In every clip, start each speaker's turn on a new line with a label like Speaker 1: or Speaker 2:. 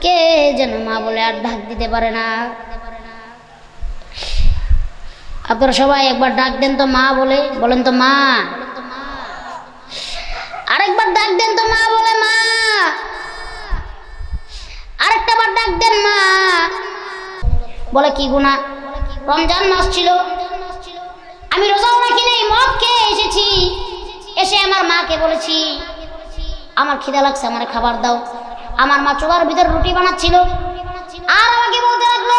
Speaker 1: কে যেন মা বলে আর ডাক দিতে পারে না। আপনারা সবাই একবার ডাক দেন তো মা বলে, বলেন তো মা। আরেকবার ডাক দেন তো মা বলে, মা। আরেকটা বার ডাক দেন মা বলে। কি গুনাহ? রমজান মাস ছিল, আমি রোজাও রাখি নাই, মদ খেয়ে এসেছি। এসে আমার মাকে বলেছি আমার খিদা লাগছে, আমার খাবার দাও। আমার মা চুলার ভিতর রুটি বানাচ্ছিল, আর আমাকে বলতে লাগলো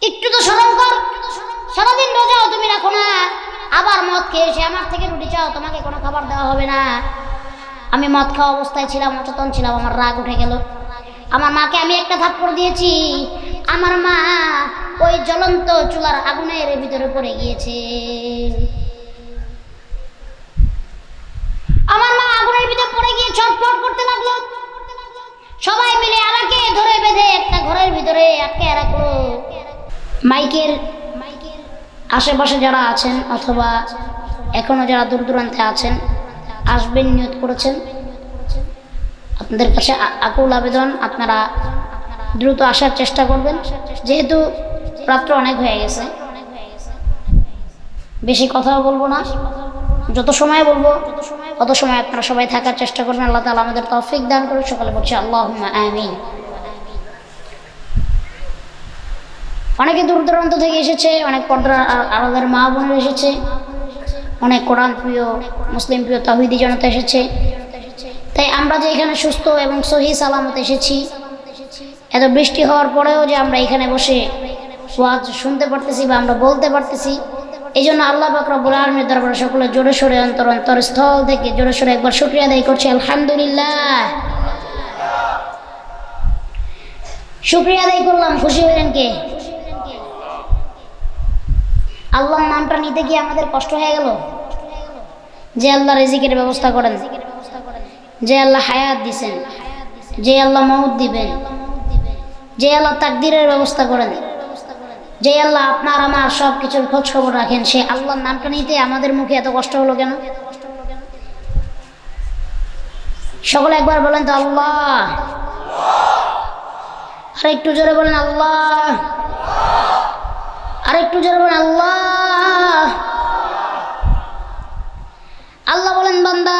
Speaker 1: একটু তো শরম কর, সারাদিন রোজাও তুমি রাখো না, আবার মদ খেয়ে এসে আমার থেকে রুটি চাও, তোমাকে কোনো খাবার দেওয়া হবে না। আমি মদ খাওয়া অবস্থায় ছিলাম, অচেতন ছিলাম, আমার রাগ উঠে গেল। আমার মাকে আমি একটা থাপ্পড় দিয়েছি, আমার মা ওই জ্বলন্ত চুলার আগুনের ভিতরে পড়ে গিয়েছে। আমার মা আগুনের ভিতরে পড়ে গিয়ে ছটফট করতে লাগলো। সবাই মিলে আমাকে ধরে বেঁধে একটা ঘরের ভিতরে আটকে রাখলো। মাইকের আশেপাশে যারা আছেন অথবা এখনো যারা দূর দূরান্তে আছেন আসবেন, নিয়ত করেছেন, আপনাদের কাছে আকুল আবেদন আপনারা দ্রুত আসার চেষ্টা করবেন, যেহেতু রাত্র অনেক হয়ে গেছে। বেশি কথাও বলবো না, যত সময় বলবো তত সময় আপনারা সবাই থাকার চেষ্টা করবেন। আল্লাহ তাআলা আমাদের তৌফিক দান করে। সকালে বলছি আল্লাহুম্মা আমিন। অনেকে দূর দূরান্ত থেকে এসেছে, অনেক পর্দার আলাদার মা বোনের এসেছে, অনেক কোরআন প্রিয় মুসলিম প্রিয় তাওহীদি জনতা এসেছে। তাই আমরা যে এখানে সুস্থ এবং সহি সালামত এসেছি, এত বৃষ্টি হওয়ার পরেও যে আমরা এখানে বসে ওয়াজ শুনতে পারতেছি বা আমরা বলতে পারতেছি, এই জন্য আল্লাহ পাক রব্বুল আলামিনের দরবারে সকলে জোরে সোরে অন্তরস্থল থেকে জোরে সোরে একবার শুকরিয়া আদায় করছি, আলহামদুলিল্লাহ। শুকরিয়া আদায় করলাম, খুশি হলেন কে? আল্লাহর নামটা নিতে গিয়ে আমাদের কষ্ট হয়ে গেল। যে আল্লাহ রিজিকের ব্যবস্থা করেন, যে আল্লাহ হায়াত দিবেন, যে আল্লাহ মউত দিবেন, যে আল্লাহ তাকদীরের ব্যবস্থা করেন, যে আল্লাহ আপনার আমার সব কিছুর খোঁজ খবর রাখেন, সে আল্লাহর নামটা নিতে আমাদের মুখে এত কষ্ট হলো কেন? সকলে একবার বলেন তো আল্লাহ। আর একটু জোরে বলেন আল্লাহ। আর একটু জোরে বলেন আল্লাহ। আল্লাহ বলেন, বান্দা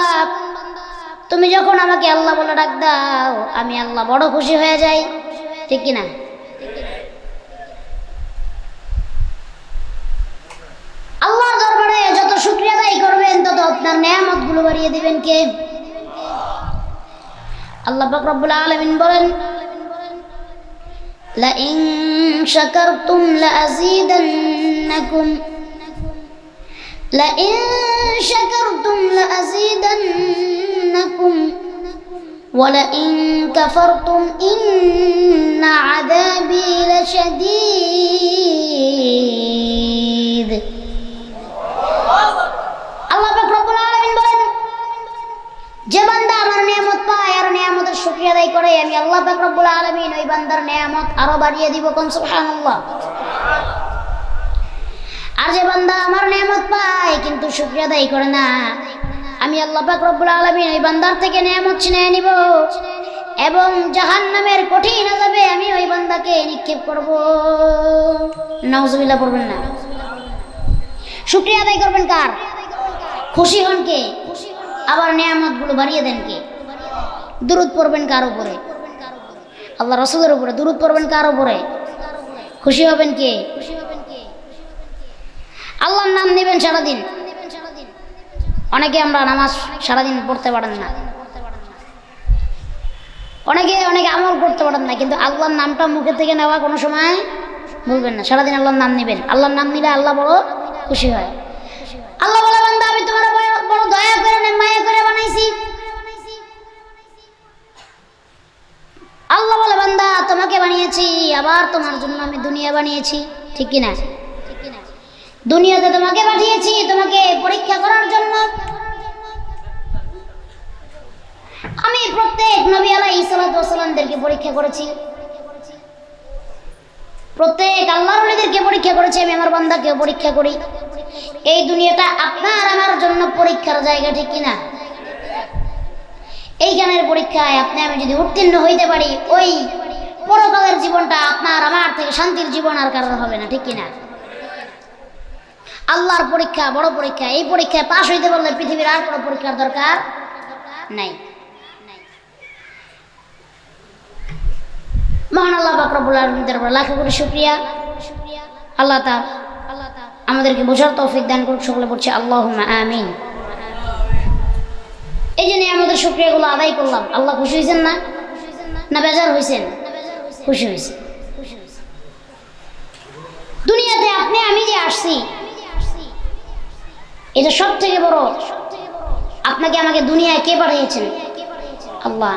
Speaker 1: তুমি যখন আমাকে আল্লাহ বলে ডাক দাও, আমি আল্লাহ বড় খুশি হয়ে যাই, ঠিক কিনা? আল্লাহর দরবারে যত শুকরিয়া আদায় করবেন তত আপনার নেয়ামতগুলো বাড়িয়ে দিবেন কে? আল্লাহ পাক রব্বুল আলামিন বলেন, লা ইন শাকারতুম লা আযীদান্নাকুম, লা ইন শাকারতুম লা আযীদান্নাকুম ওয়া লা ইন কাফারতুম ইন্না আযাবী লাশাদীদ। আল্লাহ পাক রব্বুল আলামিন বলেন, যে বান্দা আমার নিয়ামত পায় আর নিয়ামতের শুকরিয়া আদায় করে, আমি আল্লাহ পাক রব্বুল আলামিন ওই বান্দার নিয়ামত আরো বাড়িয়ে দিব। কোন সুবহানাল্লাহ। আর যে বান্দা আমার নিয়ামত পায় কিন্তু শুকরিয়া আদায় করে না, আমি আল্লাহ পাক রব্বুল আলামিন ওই বান্দার থেকে নিয়ামত ছিনিয়ে নিব এবং জাহান্নামের কঠিন আযাবে আমি ওই বান্দাকে নিক্ষেপ করব। নাউজুবিল্লাহ পড়বেন না। শুকরিয়া আদায় করবেন কার? খুশি হন কে? আবার নিয়ামতগুলো বাড়িয়ে দেন কে? দুরূদ পড়বেন কার উপরে? আল্লাহ রাসূলের উপরে। দুরূদ পড়বেন কার উপরে? খুশি হবেন কে? আল্লাহর নাম নেবেন সারাদিন। অনেকে আমরা নামাজ সারাদিন পড়তে পারেন না, অনেকে আমল করতে পারেন না, কিন্তু আল্লাহর নামটা মুখে থেকে নেওয়া কোনো সময় বলবেন না। সারাদিন আল্লাহর নাম নেবেন। আল্লাহর নাম নিলে আল্লাহ বড় খুশি হয়। আল্লাহ বলে, বান্দা আমি তোমার বড় দয়া করে মায়া করে বানাইছি। আল্লাহ বলে, বান্দা তোমাকে বানিয়েছি, আবার তোমার জন্য আমি দুনিয়া বানিয়েছি, ঠিক কিনা? দুনিয়াতে তোমাকে পাঠিয়েছি তোমাকে পরীক্ষা করার জন্য। আমি প্রত্যেক নবী আলাইহিস সালাতু ওয়াস সালামদেরকে পরীক্ষা করেছি, প্রত্যেক আল্লাহর ওলিদেরকে পরীক্ষা করেছি, আমি আমার বান্দাকেও পরীক্ষা করি। এই দুনিয়াটা আপনার আমার জন্য পরীক্ষার জায়গা, ঠিক কিনা? এই জ্ঞানের পরীক্ষায় আপনি আমি যদি উত্তীর্ণ হইতে পারি, ওই পরকালের জীবনটা আপনার আমার থেকে শান্তির জীবন আর কারণ হবে না, ঠিক কিনা? আল্লাহর পরীক্ষা বড় পরীক্ষা। এই পরীক্ষায় পাশ হইতে পারলে পৃথিবীর আর কোনো পরীক্ষার দরকার নাই। মহান আল্লাহ পাক রব্বুল আলামিনের দরবারে লাখ কোটি শুকরিয়া। আল্লাহ তাআলা আমাদেরকে বোঝার তৌফিক দান করুক। সকলে বলছে আল্লাহুম্মা আমিন। এই জন্য আমাদের শুকরিয়াগুলো আদায় করলাম। আল্লাহ খুশি হয়েছেন না? না বেজার হয়েছেন? খুশি হয়েছে। দুনিয়াতে আপনি আমি যে আসছি, এটা সব থেকে বড়। আপনাকে আমাকে দুনিয়ায় কে পাঠিয়েছেন? আল্লাহ।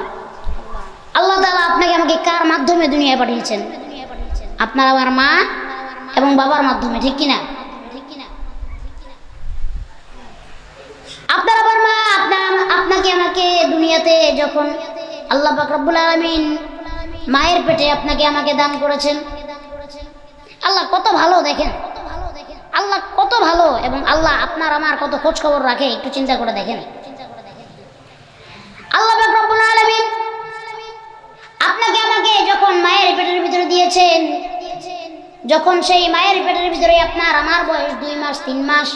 Speaker 1: আল্লাহ তাআলা আপনাকে আমাকে কার মাধ্যমে দুনিয়ায় পাঠিয়েছেন? আপনার আমার মা এবং বাবার মাধ্যমে, ঠিক কিনা? আপনার আবার মা আপনাকে আমাকে দুনিয়াতে যখন আল্লাহ পাক রব্বুল আলামিন মায়ের পেটে আপনাকে আমাকে দান করেছেন। আল্লাহ কত ভালো, দেখেন আল্লাহ কত ভালো, এবং আল্লাহ আপনার আমার কত খোঁজ খবর রাখে, একটু চিন্তা করে দেখেন। আল্লাহ পাক রব্বুল আলামিন আপনাকে আমাকে যখন মায়ের পেটের ভিতরে দিয়েছেন, যখন সেই মায়ের পেটের ভিতরে আপনার আমার বয়স 2 মাস 3 মাস,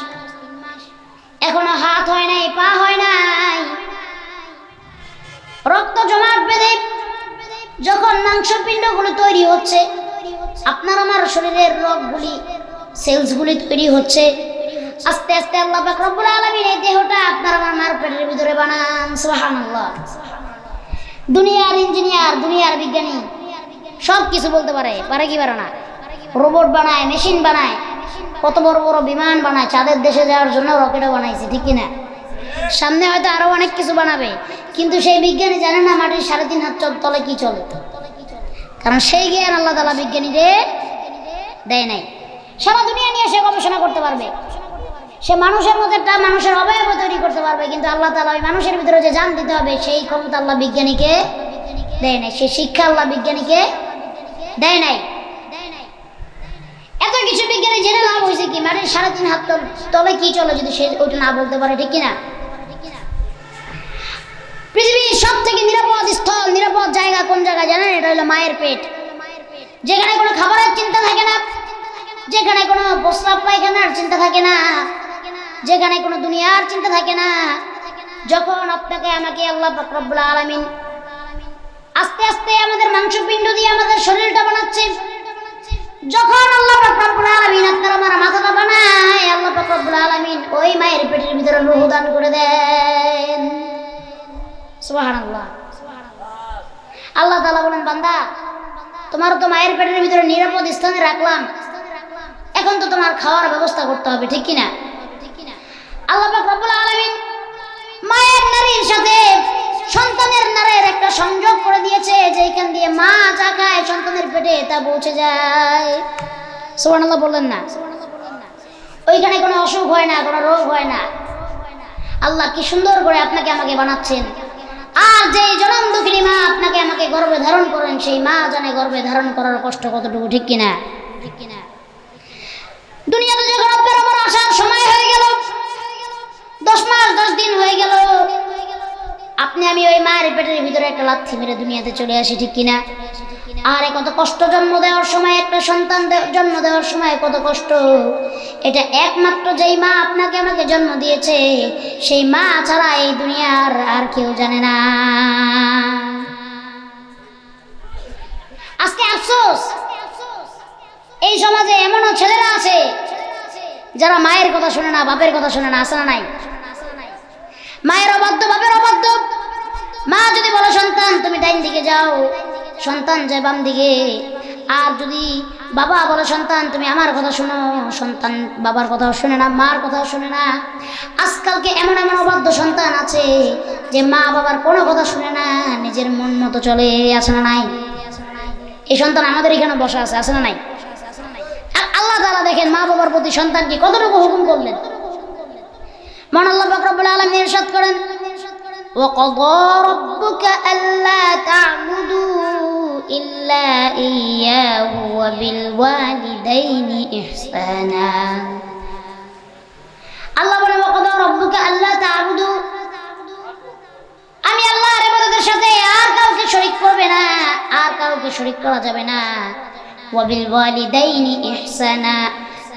Speaker 1: এখনো হাত হয় নাই, পা হয় নাই, রক্ত জমাট বেঁধে যখন মাংসপিণ্ডগুলো তৈরি হচ্ছে, আপনার আমার শরীরের রগগুলি সেলসগুলি তৈরি হচ্ছে, আস্তে আস্তে আল্লাহ পাক রব্বুল আলামিন এই দেহটা আপনার আমার মার পেটের ভিতরে বানান। সুবহানাল্লাহ। দুনিয়ার ইঞ্জিনিয়ার, দুনিয়ার বিজ্ঞানী সব কিছু বলতে পারে, পারে কি পারে না? রোবট বানায়, মেশিন বানায়, কত বড় বড় বিমান বানায়, চাঁদের দেশে যাওয়ার জন্য রকেটও বানাইছে, ঠিক কিনা? সামনে হয়তো আরো অনেক কিছু বানাবে, কিন্তু সেই বিজ্ঞানী জানে না মাটির 3.5 হাত তলে কি চলে, কারণ সেই জ্ঞান আল্লাহ তাআলা বিজ্ঞানীদের দেয় নাই। সারা দুনিয়া নিয়ে সে গবেষণা করতে পারবে, সে মানুষের মধ্যে একটা মানুষের অবয়ব তৈরি করতে পারবে, কিন্তু আল্লাহ তাআলা ওই মানুষের ভিতরে যে জান দিতে হবে সেই ক্ষমতা আল্লাহ বিজ্ঞানীকে দেয় নাই, সেই শিক্ষা আল্লাহ বিজ্ঞানীকে দেয় নাই। এত কিছু বিজ্ঞানী জেনে লাভ হয়েছে কি? মাটির 3.5 হাত তলে কি চলে যদি সে ওইটা না বলতে পারে, ঠিক কিনা? পৃথিবীর সব থেকে নিরাপদ স্থল, নিরাপদ জায়গা কোন জায়গা জানেন? এটা হলো মায়ের পেট। যেখানে কোনো খাবারের চিন্তা থাকে না, যেখানে কোনো প্রস্রাব পায়খানার চিন্তা থাকে না, যেখানে কোনো দুনিয়ার চিন্তা থাকে না। যখন আপনাকে আমাকে আল্লাহ পাক রব্বুল আলামিন আস্তে আস্তে আমাদের মাংসপিণ্ড দিয়ে আমাদের শরীরটা বানাচ্ছে, যখন আল্লাহ পাক রব্বুল আলামিন আপনার আমার মাথাটা বানায়, আল্লাহ পাক রব্বুল আলামিন ওই মায়ের পেটের ভিতরে রূহ দান করে দেন। সুবহানাল্লাহ। আল্লাহ তাআলা বলেন, বান্দা তোমার তো মায়ের পেটের ভিতরে নিরাপদ স্থানে রাখলাম, এখন তো তোমার খাওয়ার ব্যবস্থা করতে হবে, ঠিক কিনা? আল্লাহ পাক রব্বুল আলামিন মায়ের নারীর সাথে সন্তানের নারীর একটা সংযোগ করে দিয়েছে, যেখান দিয়ে মা যা খায় সন্তানের পেটে তা পৌঁছে যায়। সুবহানাল্লাহ বললেন না? ওইখানে কোনো অসুখ হয় না, কোনো রোগ হয় না। আল্লাহ কি সুন্দর করে আপনাকে আমাকে বানাচ্ছেন। আর যে জনম দুঃখিনী মা আপনাকে আমাকে গর্ভে ধারণ করেন, সেই মা জানে গর্ভে ধারণ করার কষ্ট কতটুকু, ঠিক কিনা? দুনিয়াতে যখন আপনার আমার আসার সময় হয়ে গেল, 10 মাস 10 দিন হয়ে গেল, আপনি আমি ওই মায়ের পেটের ভিতরে একটা লাথি মেরে দুনিয়াতে চলে আসি, ঠিক কিনা? আর কত কষ্ট জন্ম দেওয়ার সময়, একটা সন্তান জন্ম দেওয়ার সময় কত কষ্ট। এটা একমাত্র যেই মা আপনাকে আমাকে জন্ম দিয়েছে, সেই মা ছাড়া এই দুনিয়ার আর কেউ জানে না। আজকে আফসোস, এই সমাজে এমনও ছেলেরা আছে যারা মায়ের কথা শুনে না, বাপের কথা শুনে না। আছে না নাই? মায়ের অবাধ্য, বাপের অবাধ্য। মা যদি বলে সন্তান তুমি ডাইন দিকে যাও, সন্তান যায় বাম দিকে। আর যদি বাবা বলে সন্তান তুমি আমার কথা শোনো, সন্তান বাবার কথাও শুনে না, মার কথাও শুনে না। আজকালকে এমন এমন অবাধ্য সন্তান আছে যে মা বাবার কোনো কথা শুনে না, নিজের মন মতো চলে। আছে না নাই? এই সন্তান আমাদের এখানে বসা আছে, আছে না নাই? আল্লাহ তাআলা দেখেন মা বাবার প্রতি সন্তানকে কতটুকু হুকুম করলেন। মহান আল্লাহ পাক রব্বুল আলামিন ইরশাদ করেন, وَقَضَى رَبُّكَ أَلَّا تَعْبُدُوا إِلَّا إِيَّاهُ وَبِالْوَالِدَيْنِ إِحْسَانًا। আল্লাহ বলেন, وَقَضَى رَبُّكَ أَلَّا تَعْبُدُوا, আমি আল্লাহর কাউকে শরীক করা যাবে না। ওয়াবিল ওয়ালিদাইনি ইহসানা,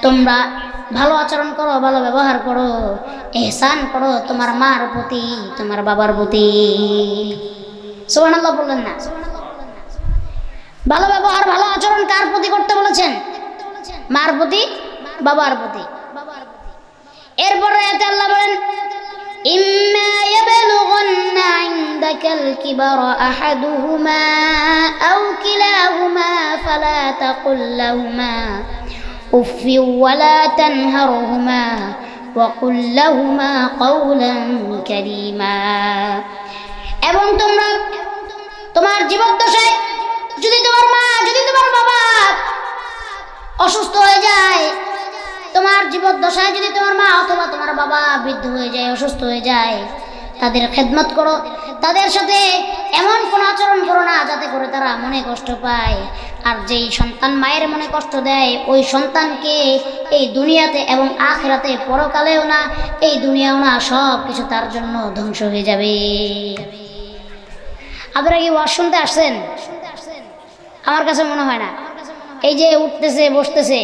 Speaker 1: তোমরা ভালো আচরণ করো, ভালো ব্যবহার করো, ইহসান করো তোমার মার প্রতি, তোমার বাবার প্রতি। সুবহানাল্লাহ বললেন না? ভালো ব্যবহার ভালো আচরণ কার প্রতি করতে বলেছেন? মার প্রতি, বাবার প্রতি। এরপরে আল্লাহ বলেন ইম্মা ইয়াবলুগান্না ইনদাকাল কিবারা আহাদুহুমা আও কিলাহুমা ফালা তাকুল লাহুমা উফফি ওয়ালা তানহারহুমা ওয়া কুল লাহুমা কাওলান কারীমা। এবং তোমরা তোমার জীবদ্দশায় যদি তোমার মা, যদি তোমার বাবা অসুস্থ হয়ে যায়, তোমার জীবদ্দশায় যদি তোমার মা অথবা তোমার বাবা বৃদ্ধ হয়ে যায়, অসুস্থ হয়ে যায়, তাদের খেদমত করো, তাদের সাথে এমন কোনো আচরণ করো না যাতে করে তারা মনে কষ্ট পায়। আর যেই সন্তান মায়ের মনে কষ্ট দেয়, ওই সন্তানকে এই দুনিয়াতে এবং আখিরাতে, পরকালেও না, এই দুনিয়াও না, সব কিছু তার জন্য ধ্বংস হয়ে যাবে। আপনারা কি ওয়াজ শুনতে আসছেন? আমার কাছে মনে হয় না। এই যে উঠতেছে বসতেছে,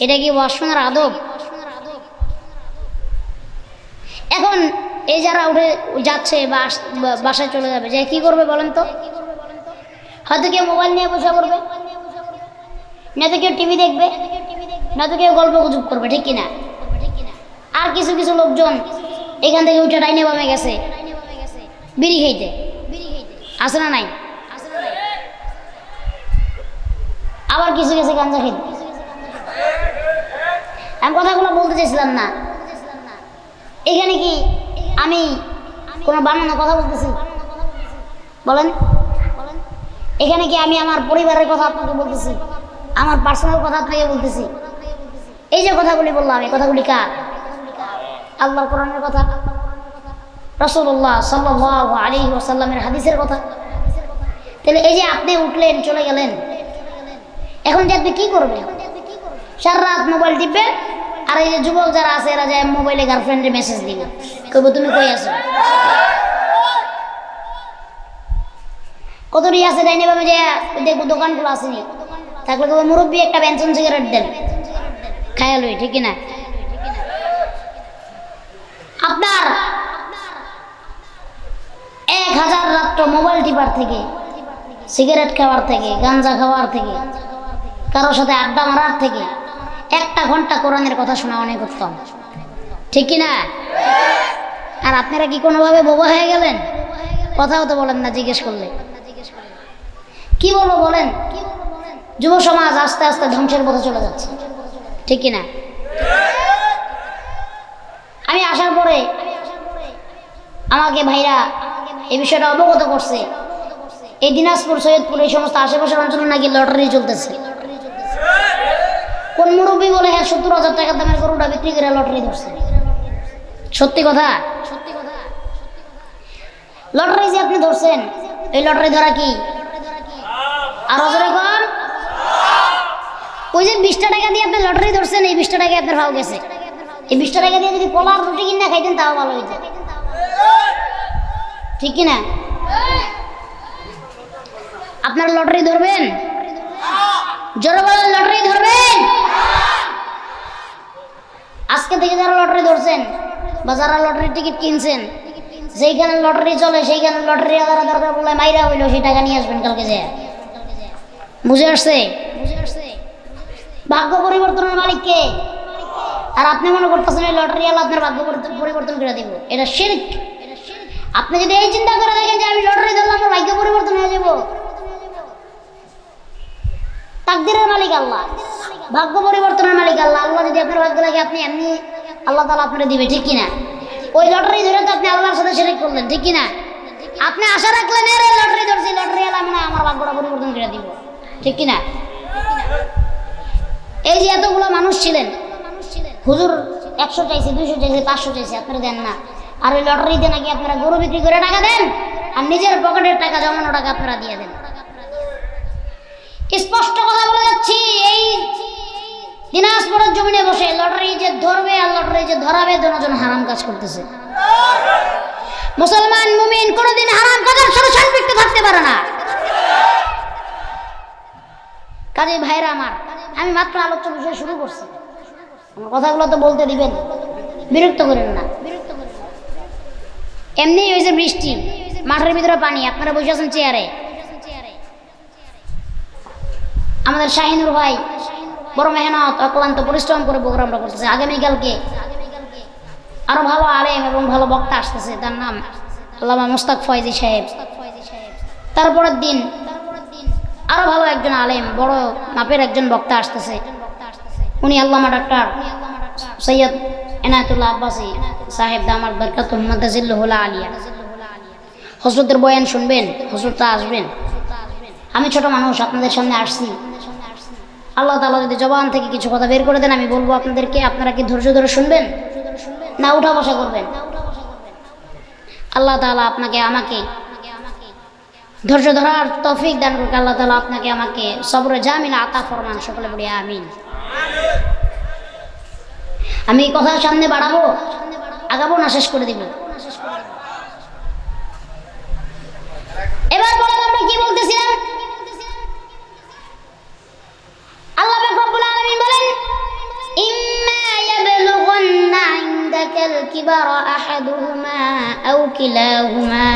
Speaker 1: এটা কি ওয়াজ শোনার আদব? এখন এই যারা উঠে যাচ্ছে বা বাসায় চলে যাবে, যে কি করবে বলেন তো? হয়তো কেউ মোবাইল নিয়ে বসে করবে, নয়তো কেউ টিভি দেখবে, নয়তো কেউ গল্প গুজব করবে, ঠিক কিনা? আর কিছু কিছু লোকজন এখান থেকে উঠে ডাইনে বামে গেছে বিড়ি খাইতে, আছে না নাই? আবার কিছু গেছে গাঁজা খেতে। আমি কথাগুলো বলতে চাইছিলাম না। এখানে কি আমি কোনো বানানো কথা বলতেছি? বলেন, এখানে কি আমি আমার পরিবারের কথা আপনাকে বলতেছি? আমার পার্সোনাল কথা আপনাকে বলতেছি? এই যে কথাগুলি বললাম, এই কথাগুলি কার? আল্লাহর কোরআনের কথা, রাসূলুল্লাহ সাল্লাল্লাহু আলাইহি ওয়াসাল্লামের হাদিসের কথা। তাহলে এই যে আপনি উঠলেন, চলে গেলেন, এখন যে আপনি কি করবেন? সারা রাত মোবাইল টিপবেন, আর এই যে যুবক যারা আছে এরা যায় মোবাইলে গার্লফ্রেন্ডে মেসেজ দিবে, কইব তুমি কই আছো? কতটি আছে ডাইনে বামে যে দেখবো দোকানগুলো আসেনি, থাকলে কইব মুরব্বী একটা বেনসন সিগারেট দেন, খায়া লই, ঠিক না? আপনার 1000 রাত্র মোবাইল টিপার থেকে, সিগারেট খাওয়ার থেকে, গাঞ্জা খাওয়ার থেকে, কারোর সাথে আড্ডা মারার থেকে 1 ঘন্টা কোরআনের কথা শোনা অনেক উত্তম, ঠিক কিনা? আর আপনারা কি কোনোভাবে বোবা হয়ে গেলেন? কথাও তো বলেন না জিজ্ঞেস করলে। কি বলবো বলেন? যুব সমাজ আস্তে আস্তে ধ্বংসের পথে চলে যাচ্ছে, ঠিক কিনা? আমি আসার পরে আমাকে ভাইরা এই বিষয়টা অবগত করছে। এই দিনাজপুর, সৈয়দপুর, এই সমস্ত আশেপাশের অঞ্চলে নাকি লটারি চলতেছে। কোন মুরব্বী বলে হ্যাঁ 70,000 টাকা দামের গরুটা বিক্রি করে লটারি ধরছে। সত্যি কথা? লটারি যে আপনি ধরছেন, এই লটারি ধরা কি? আর যখন ওই যে 20টা টাকা দিয়ে আপনি লটারি ধরছেন, এই 20টা টাকা আপনার ভাও গেছে। এই 20টা টাকা দিয়ে যদি কলার রুটি কিনা খাইতেন তাও ভালো হইতো, ঠিক কিনা? আপনার লটারি ধরবেন? জোরে বলেন, লটারি ধরবেন? আজকে থেকে যারা লটারি ধরছেন বা যারা লটারির টিকিট কিনছেন, যেইখানে লটারি চলে সেইখানে লটারি আলাদা দরকার বলে মাইরা হইলো সেই টাকা নিয়ে আসবেন কালকে যে। বুঝে আসছে? ভাগ্য পরিবর্তনের মালিক কে? আর আপনি মনে করতেছেন এই লটারি আলা আপনার ভাগ্য পরিবর্তন করে দিব, এটা শিরক। আপনি যদি এই চিন্তা করে দেখেন যে আমি লটারি ধরলাম আমার ভাগ্য পরিবর্তন হয়ে যাব, তাকদীরের মালিক আল্লাহ, ভাগ্য পরিবর্তনের মালিক আল্লাহ। আল্লাহ যদি আপনার ভাগ্য লাগে আপনি এমনি আল্লাহ তাআলা আপনারে দিবে, ঠিক কিনা? ওই লটারি ধরে তো আপনি আল্লাহর সাথে শিরক করলেন, ঠিক কিনা? আপনি আশা রাখলেন এর লটারি ধরছি, লটারি আলা মনে হয় আমার ভাগ্যটা পরিবর্তন করে দিব, ঠিক কিনা? এই যে এতগুলো মানুষ ছিলেন, হুজুর 100 চাইছে, 200 চাইছে, 500 চাইছে, আপনারা দেন না। আর ওই লটারিতে নাকি আপনারা গরু বিক্রি করে টাকা দেন, আর নিজের পকেটের টাকা, জমানো টাকা আপনারা দিয়ে দেন। স্পষ্ট কথা বলে যাচ্ছি, এই দিনাজপুরের জমিনে বসে লটারি যে ধরবে আর লটারি যে ধরাবে, দুজন হারাম কাজ করতেছে। মুসলমান মুমিন কোনোদিন হারাম কাজের সাথে সম্পৃক্ত থাকতে পারে না। কাজে ভাইরা আমার, আমি মাত্র আলোচ্য বিষয় শুরু করছি, আমার কথাগুলো তো বলতে দিবেন, বিরক্ত করেন না। এমনি হয়েছে বৃষ্টি, মাঠের ভিতরে পানি, আপনারা বসে আছেন চেয়ারে। আমাদের শাহিনুর ভাই বড় মেহনত অক্লান্ত পরিশ্রম করে প্রোগ্রামটা করতেছে। আগামীকালকে আরো ভালো আলেম এবং ভালো বক্তা আসতেছে, তার নাম আল্লামা মুস্তাক ফয়জি সাহেব। তারপরের দিন আরো ভালো একজন আলেম, বড় মাপের একজন বক্তা আসতেছে, উনি আল্লামা ডাক্তার সৈয়দ এনায়েতুল্লাহ আব্বাসী সাহেব দামাত বরকাতুহু মাদাজিল্লুহুল আলিয়া। হযরতের বয়ান শুনবেন, হযরতরা আসবেন। আমি ছোট মানুষ, আপনাদের সামনে আসছি। আল্লাহ তাআলা যদি জবান থেকে কিছু কথা বের করে দেন, আমি বলবো আপনাদেরকে, আপনারা কি ধৈর্য ধরে শুনবেন না উঠা বসা করবেন? আল্লাহ তাআলা আপনাকে আমাকে ধৈর্য ধরার তৌফিক দান করুক। আল্লাহ তাআলা আপনাকে আমাকে সবরে জামিল আতা ফরমান, সকলে বলি আমিন। আমি কথা সামনে বাড়াবো, আগাবো না শেষ করে দিব? এবার বলেন আমরা কি বলতেছিলাম? আল্লাহ রাব্বুল আলামিন বলেন, ইম্মা ইয়াবলুগান্না ইনদাকাল কিবারা আহাদুহুমা আও কিলাহুমা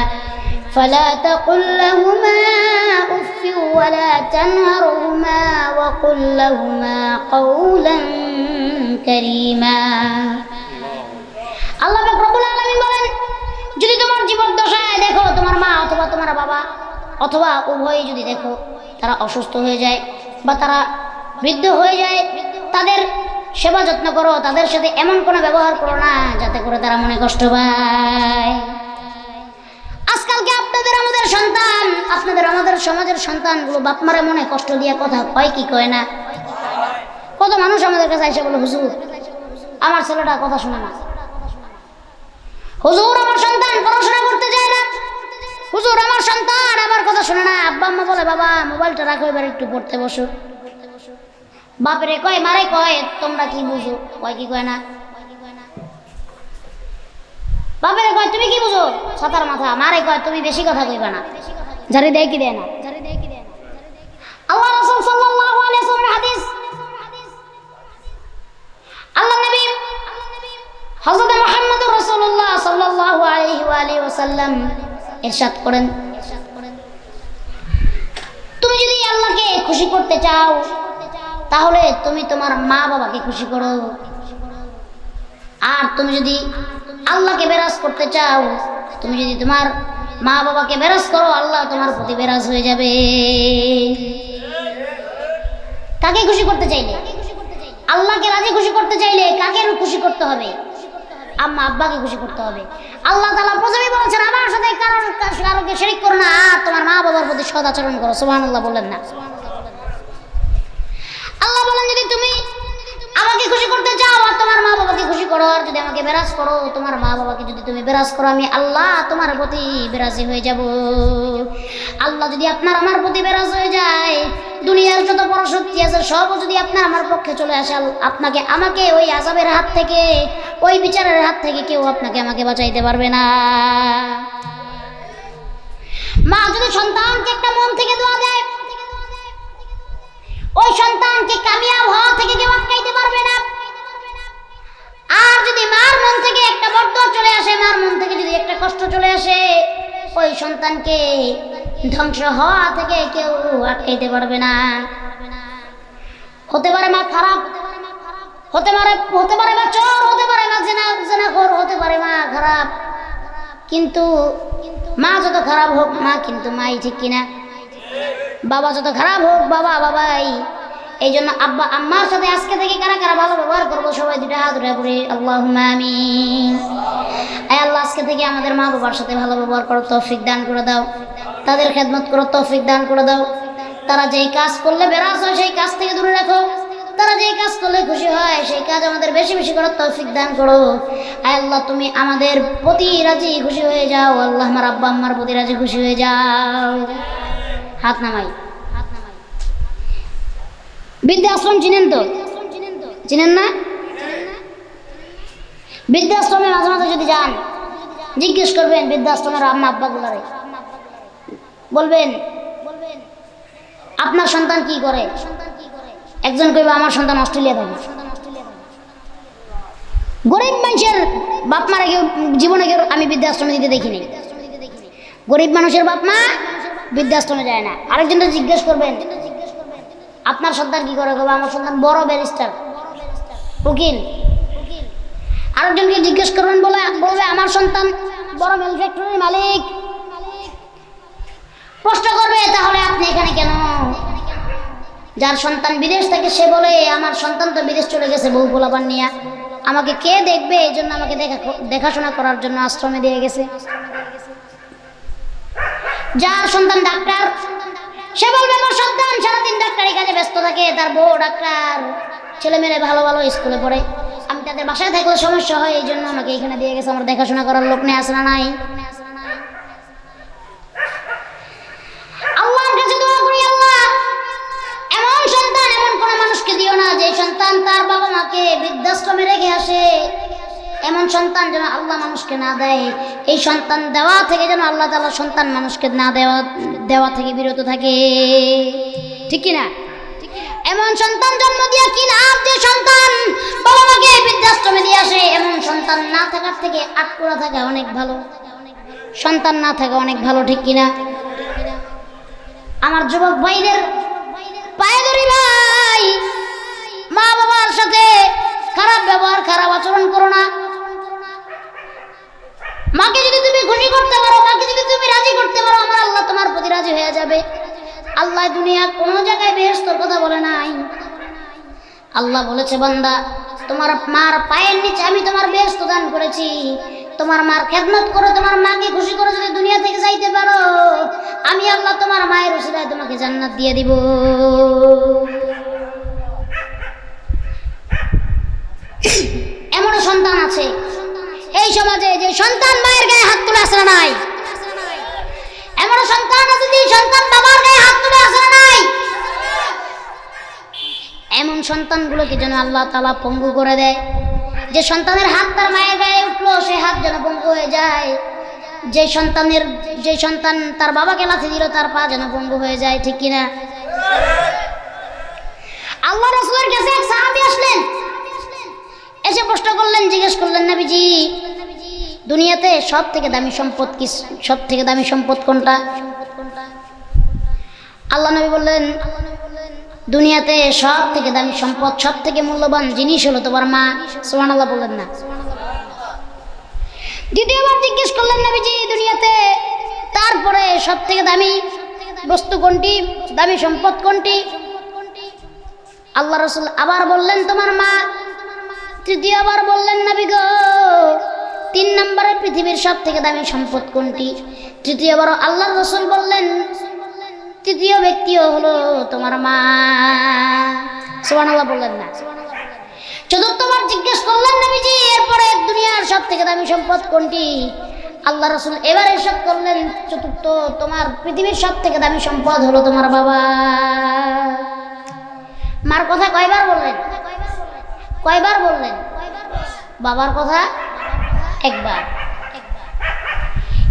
Speaker 1: فلا تقل لهما أف ولا تنهرهما وقل لهما قولا كريما। আল্লাহ রাব্বুল আলামিন বলেন, যদি তোমার জীবদ্দশায় দেখো তোমার মা অথবা তোমার বাবা অথবা উভয়ই যদি দেখো তারা অসুস্থ হয়ে যায় বা তারা বৃদ্ধ হয়ে যায়, তাদের সেবা যত্ন করো, তাদের সাথে এমন কোনো ব্যবহার করো না যাতে করে তারা মনে কষ্ট পায়। আজকালকে আপনাদের আমাদের সন্তান, আপনাদের আমাদের সমাজের সন্তানগুলো বাপ মারে মনে কষ্ট দিয়ে কথা কয় কি কয় না? কত মানুষ আমাদের কাছে এসে বলে, হুজুর আমার ছেলেটা কথা শোনে না, হুজুর আমার সন্তান পড়াশোনা করতে যায় না, হুজুর আমার সন্তান আমার কথা শোনে না। আব্বা আম্মা বলে, বাবা মোবাইলটা রাখো, এবার একটু পড়তে বসো। বাপরে কয়, মারে কয়, তোমরা কি বুঝো? কয় কি কয় না? বাপরে কয়, তুমি কি বুঝো? ছাতার মাথা। মারে কয়, তুমি বেশি কথা কইবা না। জারি দেয় কি দেয় না? আল্লাহ রাসূল সাল্লাল্লাহু আলাইহি ওয়াসাল্লামের হাদিস, আল্লাহ নবী হযরত মুহাম্মদুর রাসূলুল্লাহ সাল্লাল্লাহু আলাইহি ওয়াসাল্লাম ইরশাদ করেন, তুমি যদি আল্লাহকে খুশি করতে চাও তাহলে তুমি তোমার মা বাবাকে খুশি করো, আর তুমি যদি আল্লাহকে বেরাজ করতে চাও, তুমি যদি তোমার মা বাবাকে বেরাজ করো, আল্লাহ তোমার প্রতি বেরাজ হয়ে যাবে। কাকে খুশি করতে চাইলে? আল্লাহকে রাজি খুশি করতে চাইলে কাকে খুশি করতে হবে? আম্মা আব্বাকে খুশি করতে হবে। আল্লাহ তাআলা প্রথমেই বলেছেন, আমার সাথে কারোকে শিরক করো না, আর তোমার মা বাবার প্রতি সৎ আচরণ করো। সুবহানাল্লাহ বললেন না? আল্লাহ বলেন, যদি তুমি আমাকে খুশি করতে চাও আর তোমার মা বাবাকে খুশি করো, আর যদি আমাকে বেরাজ করো, তোমার মা বাবাকে যদি তুমি বেরাজ করো, আমি আল্লাহ তোমার প্রতি বেরাজি হয়ে যাব। আল্লাহ যদি আপনার আমার প্রতি বেরাজ হয়ে যায়, দুনিয়ার যত বড় শক্তি আছে সব যদি আপনার আমার পক্ষে চলে আসে, আপনাকে আমাকে ওই আযাবের হাত থেকে, ওই বিচারের হাত থেকে কেউ আপনাকে আমাকে বাঁচাইতে পারবে না। মা যদি সন্তানকে একটা মন থেকে দোয়া দেয়, ওই সন্তানকে কামিয়াব হওয়া থেকে কেউ আটকাইতে পারবে না। আর যদি মার মন থেকে একটা বরদোয়া চলে আসে, মার মন থেকে যদি একটা কষ্ট চলে আসে, ওই সন্তানকে ধ্বংস হওয়া থেকে কেউ আটকাইতে পারবে না। হতে পারে মা খারাপ, হতে পারে মা চোর, হতে পারে মা জিনাখোর, হতে পারে মা খারাপ, কিন্তু মা যত খারাপ হোক মা কিন্তু মাই, ঠিক কিনা? বাবা যত খারাপ হোক বাবা বাবাই। এই জন্য আব্বা আম্মার সাথে আজকে থেকে কারা কারা ভালো ব্যবহার করবো, সবাই দুটা হাত উঠে পড়ে আল্লাহুম্মা আমিন। আয় আল্লাহ, আজকে থেকে আমাদের মা বাবার সাথে ভালো ব্যবহার করার তৌফিক দান করে দাও, তাদের খেদমত করার তৌফিক দান করে দাও। তারা যেই কাজ করলে বেরাস হয় সেই কাজ থেকে দূরে রাখো, তারা যেই কাজ করলে খুশি হয় সেই কাজ আমাদের বেশি বেশি করার তৌফিক দান করো। আয় আল্লাহ, তুমি আমাদের প্রতি রাজি খুশি হয়ে যাও। আল্লাহ, আমার আব্বা আম্মার প্রতি রাজি খুশি হয়ে যাও। হাত নামাই। বৃদ্ধাশ্রম চিনেন তো? চিনেন না? বৃদ্ধাশ্রমে মাঝে মাঝে যদি যান, জিজ্ঞেস করবেন বৃদ্ধাশ্রমের আম্মা আব্বাগুলারে, বলবেন আপনার সন্তান কি করে? একজন কইবে আমার সন্তান অস্ট্রেলিয়া থাকে। গরিব মানুষের বাপ মারা কেউ জীবনে কেউ আমি বৃদ্ধাশ্রমে দিতে দেখিনি। গরিব মানুষের বাপ মা বৃদ্ধাশ্রমে যায় না। আরেকজনকে জিজ্ঞেস করবেন আপনার সন্তান কি করে, কবে আমার সন্তান বড় ব্যারিস্টার, উকিল। আরেকজনকে জিজ্ঞেস করবেন বলবে আমার সন্তান বড় মিল ফ্যাক্টরির মালিক। প্রশ্ন করবে তাহলে আপনি এখানে কেন? যার সন্তান বিদেশ থেকে সে বলে আমার সন্তান তো বিদেশ চলে গেছে বউ পোলাপান নিয়ে, আমাকে কে দেখবে, এই জন্য আমাকে দেখাশোনা করার জন্য আশ্রমে দিয়ে গেছে। যার সন্তান ডাক্তার সে বলবে আমার সন্তান সারাদিন ডাক্তারি কাজে ব্যস্ত থাকে, তার বউ ডাক্তার, ছেলে মেয়ে ভালো ভালো স্কুলে পড়ে, আমি তাদের বাসায় থাকলে সমস্যা হয়, এই জন্য আমাকে এখানে দিয়ে গেছে, আমার দেখাশোনা করার লোক নেই, আসে না নাই? আল্লাহর কাছে দোয়া করি, আল্লাহ এমন সন্তান এমন কোন মানুষকে দিও না যে সন্তান তার বাবা মাকে বৃদ্ধাশ্রমে রেখে আসে। এমন সন্তান যেন আল্লাহ মানুষকে না দেয়। এই সন্তান দেওয়া থেকে যেন আল্লাহ তাআলা সন্তান মানুষকে না দেওয়া থেকে বিরত থাকে, ঠিক কি না? এমন সন্তান জন্ম দিয়া কি লাভ যে সন্তান বাবা মাকে বৃদ্ধাশ্রমে দিয়ে আসে? এমন সন্তান না থাকার থেকে আটকুড়া থাকা অনেক ভালো, সন্তান না থাকা অনেক ভালো, ঠিক কিনা? আমার যুবক ভাইদের পায়ে ধরি ভাই, মা বাবার সাথে খারাপ ব্যবহার খারাপ আচরণ করো না। মাকে যদি তুমি খুশি করতে পারো, মাকে যদি তুমি রাজি করতে পারো, আমার আল্লাহ তোমার প্রতি রাজি হয়ে যাবে। আল্লাহ দুনিয়া কোনো জায়গায় বেহেশতের কথা বলে নাই। আল্লাহ বলেছে বান্দা তোমার মার পায়ের নিচে আমি তোমার বেহেশত দান করেছি, তোমার মার খেদমত করো, তোমার মাকে খুশি করে যদি দুনিয়া থেকে যাইতে পারো, আমি আল্লাহ তোমার মায়ের উসিলায় তোমাকে জান্নাত দিয়ে দিব। এমন সন্তান আছে এই সমাজে যে সন্তান মায়ের গায়ে হাত তুলে আসে নাই। এমন সন্তান আছে যে সন্তান বাবার গায়ে হাত তুলে আসে নাই। এমন সন্তানগুলোকে যেন আল্লাহ তাআলা পঙ্গু করে দেয়। যে সন্তানের হাত তার মায়ের গায়ে উঠলো সে হাত যেন পঙ্গু হয়ে যায়। যে সন্তান তার বাবাকে লাথি দিল তার পা যেন পঙ্গু হয়ে যায়, ঠিক কিনা? আল্লাহ রাসূলের কাছে এক সাহাবী আসলেন, এসে প্রশ্ন করলেন, জিজ্ঞেস করলেন নবীজি দুনিয়াতে সব থেকে দামি সম্পদ কি, সব থেকে দামি সম্পদ কোনটা? আল্লাহ নবী বললেন দুনিয়াতে সব থেকে দামি সম্পদ, সব থেকে মূল্যবান জিনিস হলো তোমার মা। সুবহানাল্লাহ বললেন না? দ্বিতীয়বার জিজ্ঞেস করলেন নবীজি দুনিয়াতে তারপরে সব থেকে দামি বস্তু কোনটি, দামি সম্পদ কোনটি? আল্লাহ রাসূল আবার বললেন তোমার মা। তৃতীয়বার বললেন নবী গো 3 নম্বরে পৃথিবীর সব থেকে দামি সম্পদ কোনটি? তৃতীয়বার আল্লাহর রাসূল বললেন তৃতীয় ব্যক্তিও হলো তোমার মা। সুবহানাল্লাহ বললেন না? চতুর্থবার জিজ্ঞেস করলেন নবীজি এরপরে দুনিয়ার সব থেকে দামি সম্পদ কোনটি? আল্লাহ রাসূল এবার ইরশাদ করলেন চতুর্থ তোমার পৃথিবীর সব থেকে দামি সম্পদ হলো তোমার বাবা। মার কথা কয়বার বললেন? কয়বার বললেন? বাবার কথা একবার।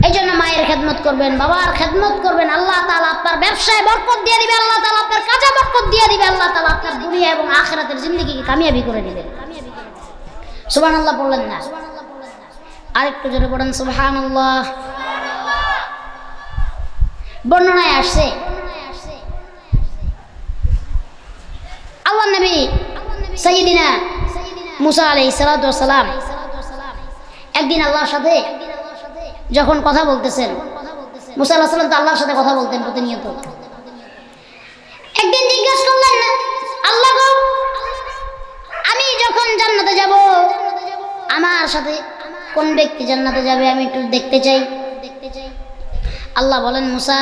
Speaker 1: এই জন্য মায়ের খেদমত করবেন, বাবার খেদমত করবেন, আল্লাহ তাআলা আপনার ব্যবসায় বরকত দিয়ে দিবে, আল্লাহ তাআলা আপনার কাজে বরকত দিয়ে দিবে, আল্লাহ তাআলা আপনার দুনিয়া এবং আখিরাতের জিন্দেগিকে কামিয়াবি করে দিবেন। সুবহানাল্লাহ বললেন না? আরেকটু জোরে পড়েন সুবহানাল্লাহ। বর্ণনায় আসছে আল্লাহর নবী সাইয়্যিদিনা মুসা আলাইহিস সালাতু ওয়াস সালাম একদিন আল্লাহর সাথে যখন কথা বলতেছেন, মুসা আলাইহিস সালাম তো আল্লাহর সাথে কথা বলতেন প্রতিনিয়ত। একদিন জিজ্ঞেস করলেন না আল্লাহ গো আমি যখন জান্নাতে যাব আমার সাথে কোন ব্যক্তি জান্নাতে যাবে আমি একটু দেখতে চাই। আল্লাহ বলেন মুসা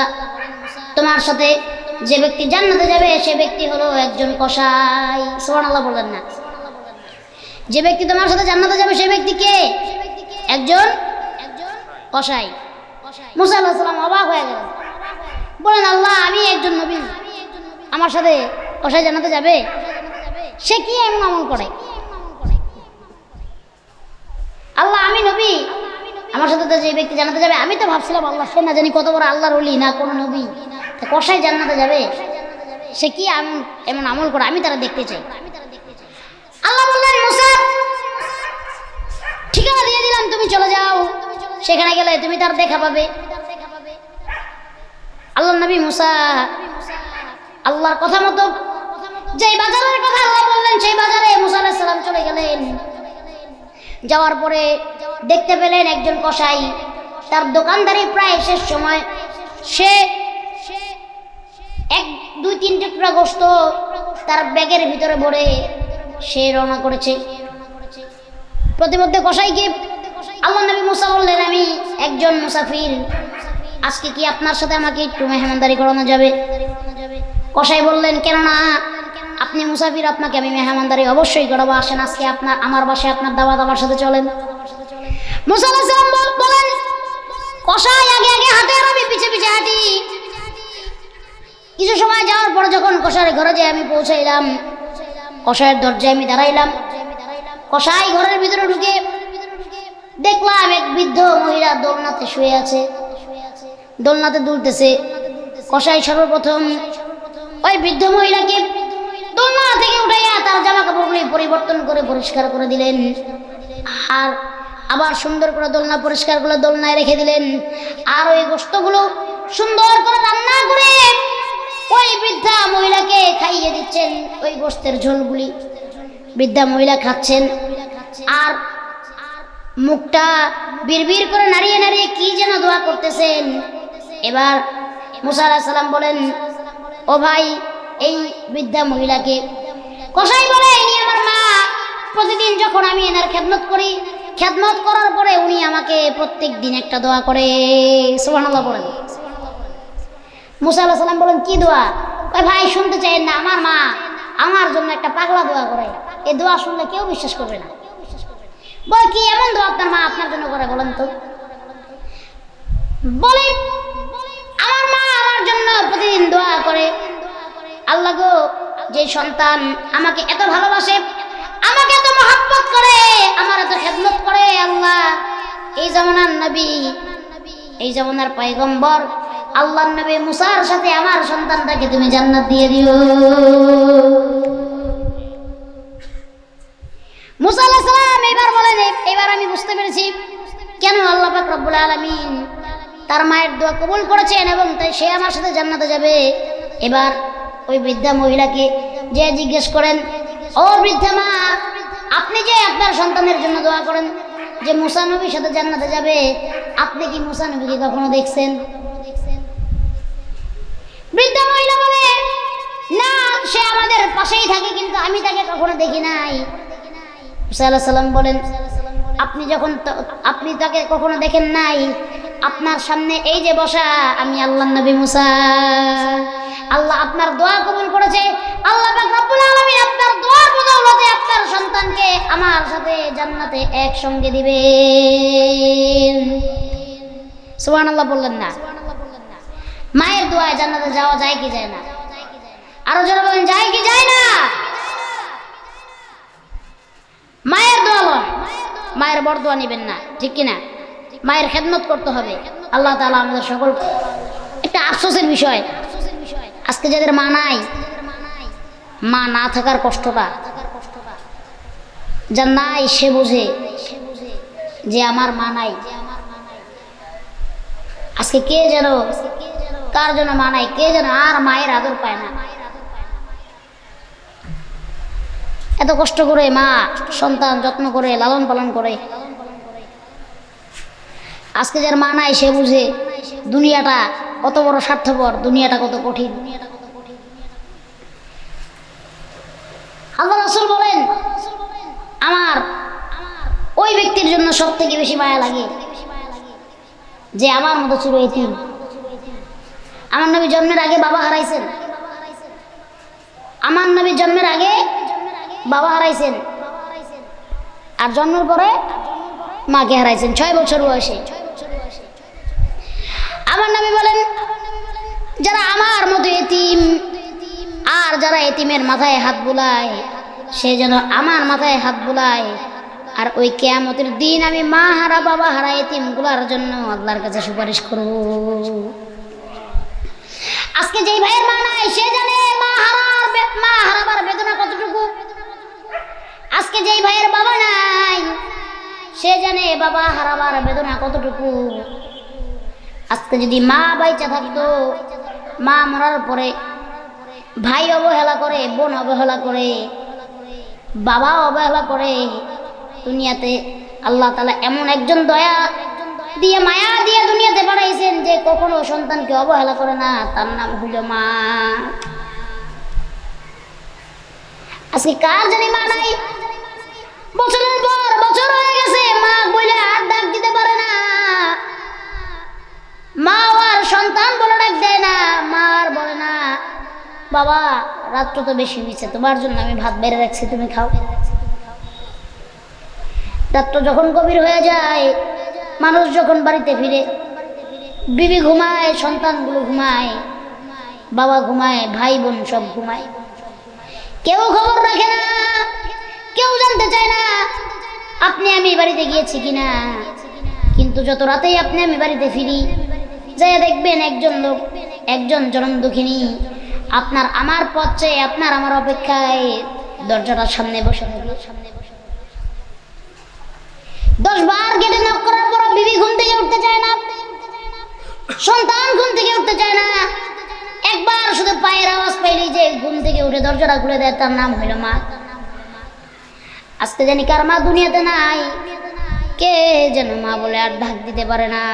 Speaker 1: তোমার সাথে যে ব্যক্তি জান্নাতে যাবে সে ব্যক্তি হলো একজন কসাই। সুবহানাল্লাহ বলেন না? যে ব্যক্তি তোমার সাথে জান্নাতে যাবে সে ব্যক্তি কে? একজন কসাই। মুসা আলাইহিস সালাম অবাক হয়ে গেলেন, বলেন আল্লাহ আমি একজন নবী, আমার সাথে কসাই জান্নাতে যাবে? সে কি এমন আমল করে? আল্লাহ আমি নবী, আমার সাথে তো যে ব্যক্তি জান্নাতে যাবে, আমি তো ভাবছিলাম আল্লাহ সে না জানি কত বড় আল্লাহর ওলি না কোনো নবী, কসাই জান্নাতে যাবে? সে কি এমন আমল করে আমি তারা দেখতে চাই। আল্লাহ বললেন মুসা ঠিকানা দিয়ে দিলাম, তুমি চলে যাও, সেখানে গেলে তুমি তার দেখা পাবে। আল্লাহ নবী মুসা আল্লাহর কথা মতো যেই বাজারের কথা আল্লাহ বললেন সেই বাজারে মুসা আলাইহিস সালাম চলে গেলেন। যাওয়ার পরে দেখতে পেলেন একজন কসাই, তার দোকানদারি প্রায় শেষ সময়, সে 1-2-3 টুকরা গোশত তার ব্যাগের ভিতরে ভরে সে রওনা করেছে। প্রতিমধ্যে কসাইকে আল্লাহ নবী মুসা বললেন, আমি একজন মুসাফির, আজকে কি আপনার সাথে আমাকে একটু মেহমানদারি করানো যাবে? কসাই বললেন, কেন না, আপনি মুসাফির, আপনাকে আমি মেহমানদারি অবশ্যই করাবো, আসেন আজকে আমার বাসায় আপনার দাওয়াত আমার সাথে চলেন। মুসা আলাইহিস সালাম বলেন, কসাই আগে আগে হাঁটে আর আমি পিছে পিছে হাঁটি। কিছু সময় যাওয়ার পর যখন কসাইয়ের ঘরে যেয়ে আমি পৌঁছাইলাম, কসাইয়ের দরজায় আমি দাঁড়াইলাম। কসাই ঘরের ভিতরে ঢুকে দেখলাম এক বৃদ্ধ মহিলা দোলনাতে শুয়ে আছে, দোলনাতে দুলতেছে। কসাই সর্বপ্রথম ওই বৃদ্ধ মহিলাকে দোলনা থেকে উঠাইয়া তার জামা কাপড়গুলি পরিবর্তন করে পরিষ্কার করে দিলেন, আর আবার সুন্দর করে দোলনা পরিষ্কার করে দোলনায় রেখে দিলেন। আর ওই গোশতগুলো সুন্দর করে রান্না করে ওই বৃদ্ধা মহিলাকে খাইয়ে দিচ্ছেন। ওই গোশতের ঝোলগুলি বৃদ্ধা মহিলা খাচ্ছেন, আর মুখটা বিড়বিড় করে নাড়িয়ে নাড়িয়ে কি যেন দোয়া করতেছেন। এবার মুসা আলাইহিস সালাম বলেন, ও ভাই, এই বৃদ্ধা মহিলাকে? কসাই বলে, ইনি আমার মা। প্রতিদিন যখন আমি এনার খেদমত করি, খেদমত করার পরে উনি আমাকে প্রত্যেক দিন একটা দোয়া করে। সুবহানাল্লাহ বলেন। মুসা আলাইহিস সালাম বলেন, কি দোয়া? ওই ভাই শুনতে চাইেন না, আমার মা আমার জন্য একটা পাগলা দোয়া করে, এই দোয়া শুনলে কেউ বিশ্বাস করবে না। বল, কি এমন দোয়া আপনার মা আপনার জন্য করে বলেন তো? বলে, আমার মা আমার জন্য প্রতিদিন দোয়া করে, আল্লাহ গো, যে সন্তান আমাকে এত ভালোবাসে, আমাকে এত মহব্বত করে, আমার এত খেদমত করে, আল্লাহ এই জামানার নবী, এই জামানার পয়গম্বর আল্লাহর নবী মুসার সাথে আমার সন্তানটাকে তুমি জান্নাত দিয়ে দিও। মুসা আলাইহিস সালাম এবার বলেন, এবার আমি বুঝতে পেরেছি কেন আল্লাহ পাক রব্বুল আলামিন তার মায়ের দোয়া কবুল করেছেন এবং তাই সে আমার সাথে জান্নাতে যাবে। এবার ওই বৃদ্ধা মহিলাকে যে জিজ্ঞেস করেন, ও বৃদ্ধা মা, আপনি যে আপনার সন্তানের জন্য দোয়া করেন যে মুসা নবীর সাথে জান্নাতে যাবে, আপনি কি মুসা নবীকে কখনো দেখছেন? বৃদ্ধা মহিলা বলে, না, সে আমাদের পাশেই থাকে, কিন্তু আমি তাকে কখনো দেখি নাই। মুসা আলাইহিস সালাম বলেন, আপনি তাকে কখনো দেখেন নাই, আপনার সামনে এই যে বসা আমি আল্লাহর নবী মুসা, আল্লাহ আপনার দোয়া কবুল করেছে। আল্লাহ পাক রব্বুল আলামিন আপনার দোয়ার বদৌলতে আপনার সন্তানকে আমার সাথে জান্নাতে একসঙ্গে দিবেন। সুবহানাল্লাহ বললেন না? মায়ের দোয়ায় জান্নাতে যাওয়া যায় কি যায় না? আরো জোরে বলেন, যায় কি যায় না? মায়ের দোয়া লন, মায়ের বরদোয়া নেবেন না, ঠিক কিনা? মায়ের খেদমত করতে হবে। আল্লাহ তাআলা আমাদের সকল, একটা আফসোসের বিষয়, আজকে যাদের মা নাই, মা না থাকার কষ্টটা যার নাই সে বোঝে যে আমার মা নাই। আজকে কে যেন, কার জন্য মা নাই, কে যেন আর মায়ের আদর পায় না। এত কষ্ট করে মা সন্তান যত্ন করে লালন পালন করে, আজকে যার মা নাই সে বুঝে দুনিয়াটা কত বড় স্বার্থপর, দুনিয়াটা কত কঠিন। আল্লাহ রাসূল বলেন, আমার ওই ব্যক্তির জন্য সব থেকে বেশি মায়া লাগে যে আমার মতো ছিল এতিম। আমার নবী জন্মের আগে বাবা হারাইছেন, আমার নবী জন্মের আগে বাবা হারাইছেন, আর জন্মের পরে মাকে হারাইছেন 6 বছর বয়সে। আমার নবী বলেন, যারা আমার মতো এতিম, আর যারা এতিমের মাথায় হাত বুলায়, সে যেন আমার মাথায় হাত বুলায়, আর ওই কিয়ামতের দিন আমি মা হারা বাবা হারা এতিমগুলোর জন্য আল্লাহর কাছে সুপারিশ করব। আজকে যেই ভাইয়ের মা নাই সে জানে মা জানে বাবা হারাবার বেদনা কতটুকু। আজকে যদি মা বাইচা থাকতো, মা মরার পরে ভাই অবহেলা করে, বোন অবহেলা করে, বাবা অবহেলা করে, দুনিয়াতে আল্লাহ তাআলা এমন একজন দয়া দিয়ে মায়া দিয়ে দুনিয়াতে পাঠাইছেন যে কখনো সন্তানকে অবহেলা করে না, তার নাম হইল মা। আজকে কার জানি মা নাই, বছরের পর বছর হয়ে গেছে, মা বলে আর ডাক দিতে পারে না, মা আর সন্তান বলে ডাক দেয় না, মা আর বলে না বাবা রাত্র তো বেশি হয়েছে, তোমার জন্য আমি ভাত বেড়ে রাখছি, তুমি খাও। রাত্র যখন গভীর হয়ে যায়, মানুষ যখন বাড়িতে ফিরে, বিবি ঘুমায়, সন্তানগুলো ঘুমায়, বাবা ঘুমায়, ভাই বোন সব ঘুমায়, কেউ খবর রাখে না, কেউ জানতে চায় না আপনি আমি বাড়িতে গিয়েছি কিনা। কিন্তু যত রাতেই আপনি আমি বাড়িতে ফিরি, যাই দেখবেন একজন লোক, একজন জনম দুঃখিনী আপনার আমার পথ চেয়ে আপনার আমার অপেক্ষায় দরজাটার সামনে বসে থাকে। 10 বার গেটে নক করার পর বিবি ঘুম থেকে উঠতে চায় না, সন্তান ঘুম থেকে উঠতে চায় না, একবার শুধু পায়ের আওয়াজ পাইলেই যে ঘুম থেকে উঠে দরজাটা খুলে দেয়, তার নাম হইল মা। আজকে জানি কার মা দুনিয়াতে নাই, কে যেন মা বলে আর ডাক দিতে পারে না।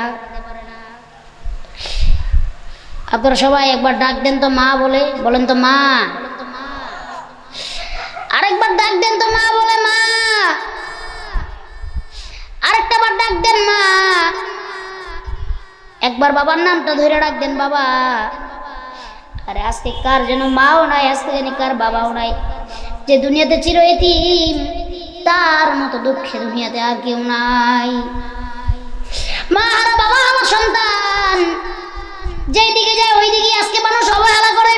Speaker 1: আপনারা সবাই একবার ডাক দেন তো মা বলে, বলেন তো মা। আরেকবার ডাক দেন তো মা বলে, মা। আরেকটা বার ডাক দেন মা। একবার বাবার নামটা ধরে ডাক দেন বাবা। আরে আজকে কার যেন মাও নাই, আজকে জানি কার বাবাও নাই, যে দুনিয়াতে চির এতিম, তার মতো দুঃখে দুনিয়াতে আর কেউ নাই। মা হারা বাবা হারা সন্তান, যেই দিকে যায় ওই দিকে আজকে মানুষ অবহেলা করে।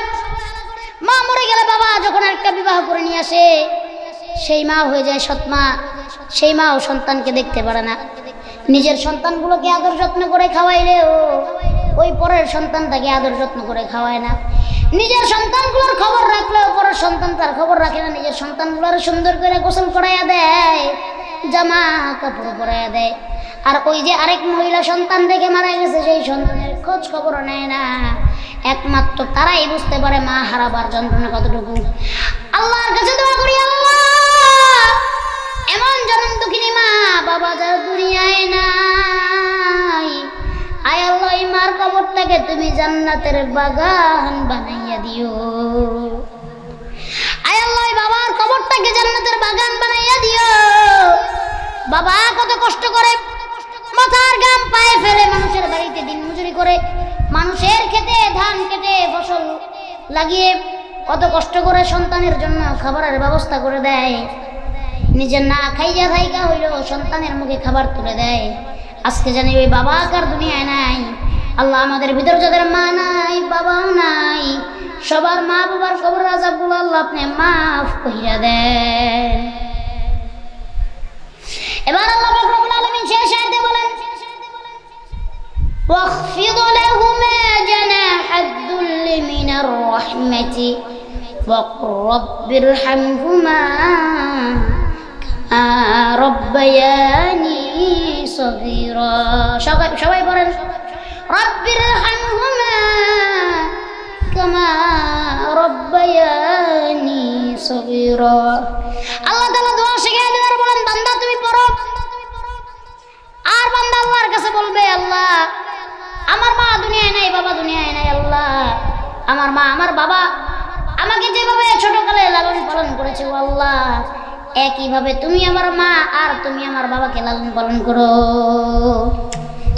Speaker 1: মা মরে গেলে বাবা যখন একটা বিবাহ করে নিয়ে আসে, সেই মা হয়ে যায় সৎ মা, সেই মাও সন্তানকে দেখতে পারে না। নিজের সন্তানগুলোকে আদর যত্ন করে খাওয়াইলেও ওই পরের সন্তানটাকে আদর যত্ন করে খাওয়ায় না। নিজের সন্তানগুলোর খবর রাখলেও পরের সন্তান তার খবর রাখে না। নিজের সন্তানগুলোর সুন্দর করে গোসল করাইয়া দেয়, জামা কাপড় পরাইয়া দেয়, আর ওই যে আরেক মহিলা সন্তান দেখে মারা গেছে, সেই সন্তানের খোঁজ খবর নেয় না। একমাত্র তারাই বুঝতে পারে মা হারাবার যন্ত্রণা কতটুকু। আল্লাহর কাছে দোয়া করি, আল্লাহ এমন জনম দুঃখিনী মা বাবা যার দুনিয়ায় নাই, আয় আল্লাহ এই মার কবরটাকে তুমি জান্নাতের বাগান বানাইয়া দিও। আয় আল্লাহ বাবার কবরটাকে জান্নাতের বাগান বানাইয়া দিও। বাবা কত কষ্ট করে, মাথার ঘাম পায়ে ফেলে মানুষের বাড়িতে দিন মজুরি করে, মানুষের খেতে ধান কেটে ফসল লাগিয়ে কত কষ্ট করে সন্তানের জন্য খাবারের ব্যবস্থা করে দেয়। নিজের না খাইয়া খাইকা হইলেও সন্তানের মুখে খাবার তুলে দেয়। আজকে জানি ওই বাবা কার দুনিয়ায় নাই। আল্লাহ আমাদের ভিতরে যাদের মা নাই, বাবাও নাই, সবার মা বাবার কবর আযাবগুলো আল্লাহ আপনি মাফ কইরা দেন। এবার আল্লাহ রব্বুল আলামিন শেষ আয়াতে বলেন, ওয়াখফিদ লাহুমা জানাহাদ দুল্লি মিনার রাহমাতি ওয়াকুর রাব্বিরহামহুমা রব্বায়ানি সগীরা। সবাই বলেন, রব্বিরহামহুমা কামা রব্বায়ানি সগীরা। আল্লাহ তাআলা দোয়া শিখিয়ে দেন, বলেন বান্দা তুমি পড়ো। আর বান্দা আল্লাহর কাছে বলবে, আল্লাহ আমার মা দুনিয়ায় নাই, বাবা দুনিয়ায় নাই, আল্লাহ আমার মা আমার বাবা আমাকে যেভাবে ছোটকালে লালন পালন করেছে, ও আল্লাহ একইভাবে তুমি আমার মা আর তুমি আমার বাবাকে লালন পালন করো।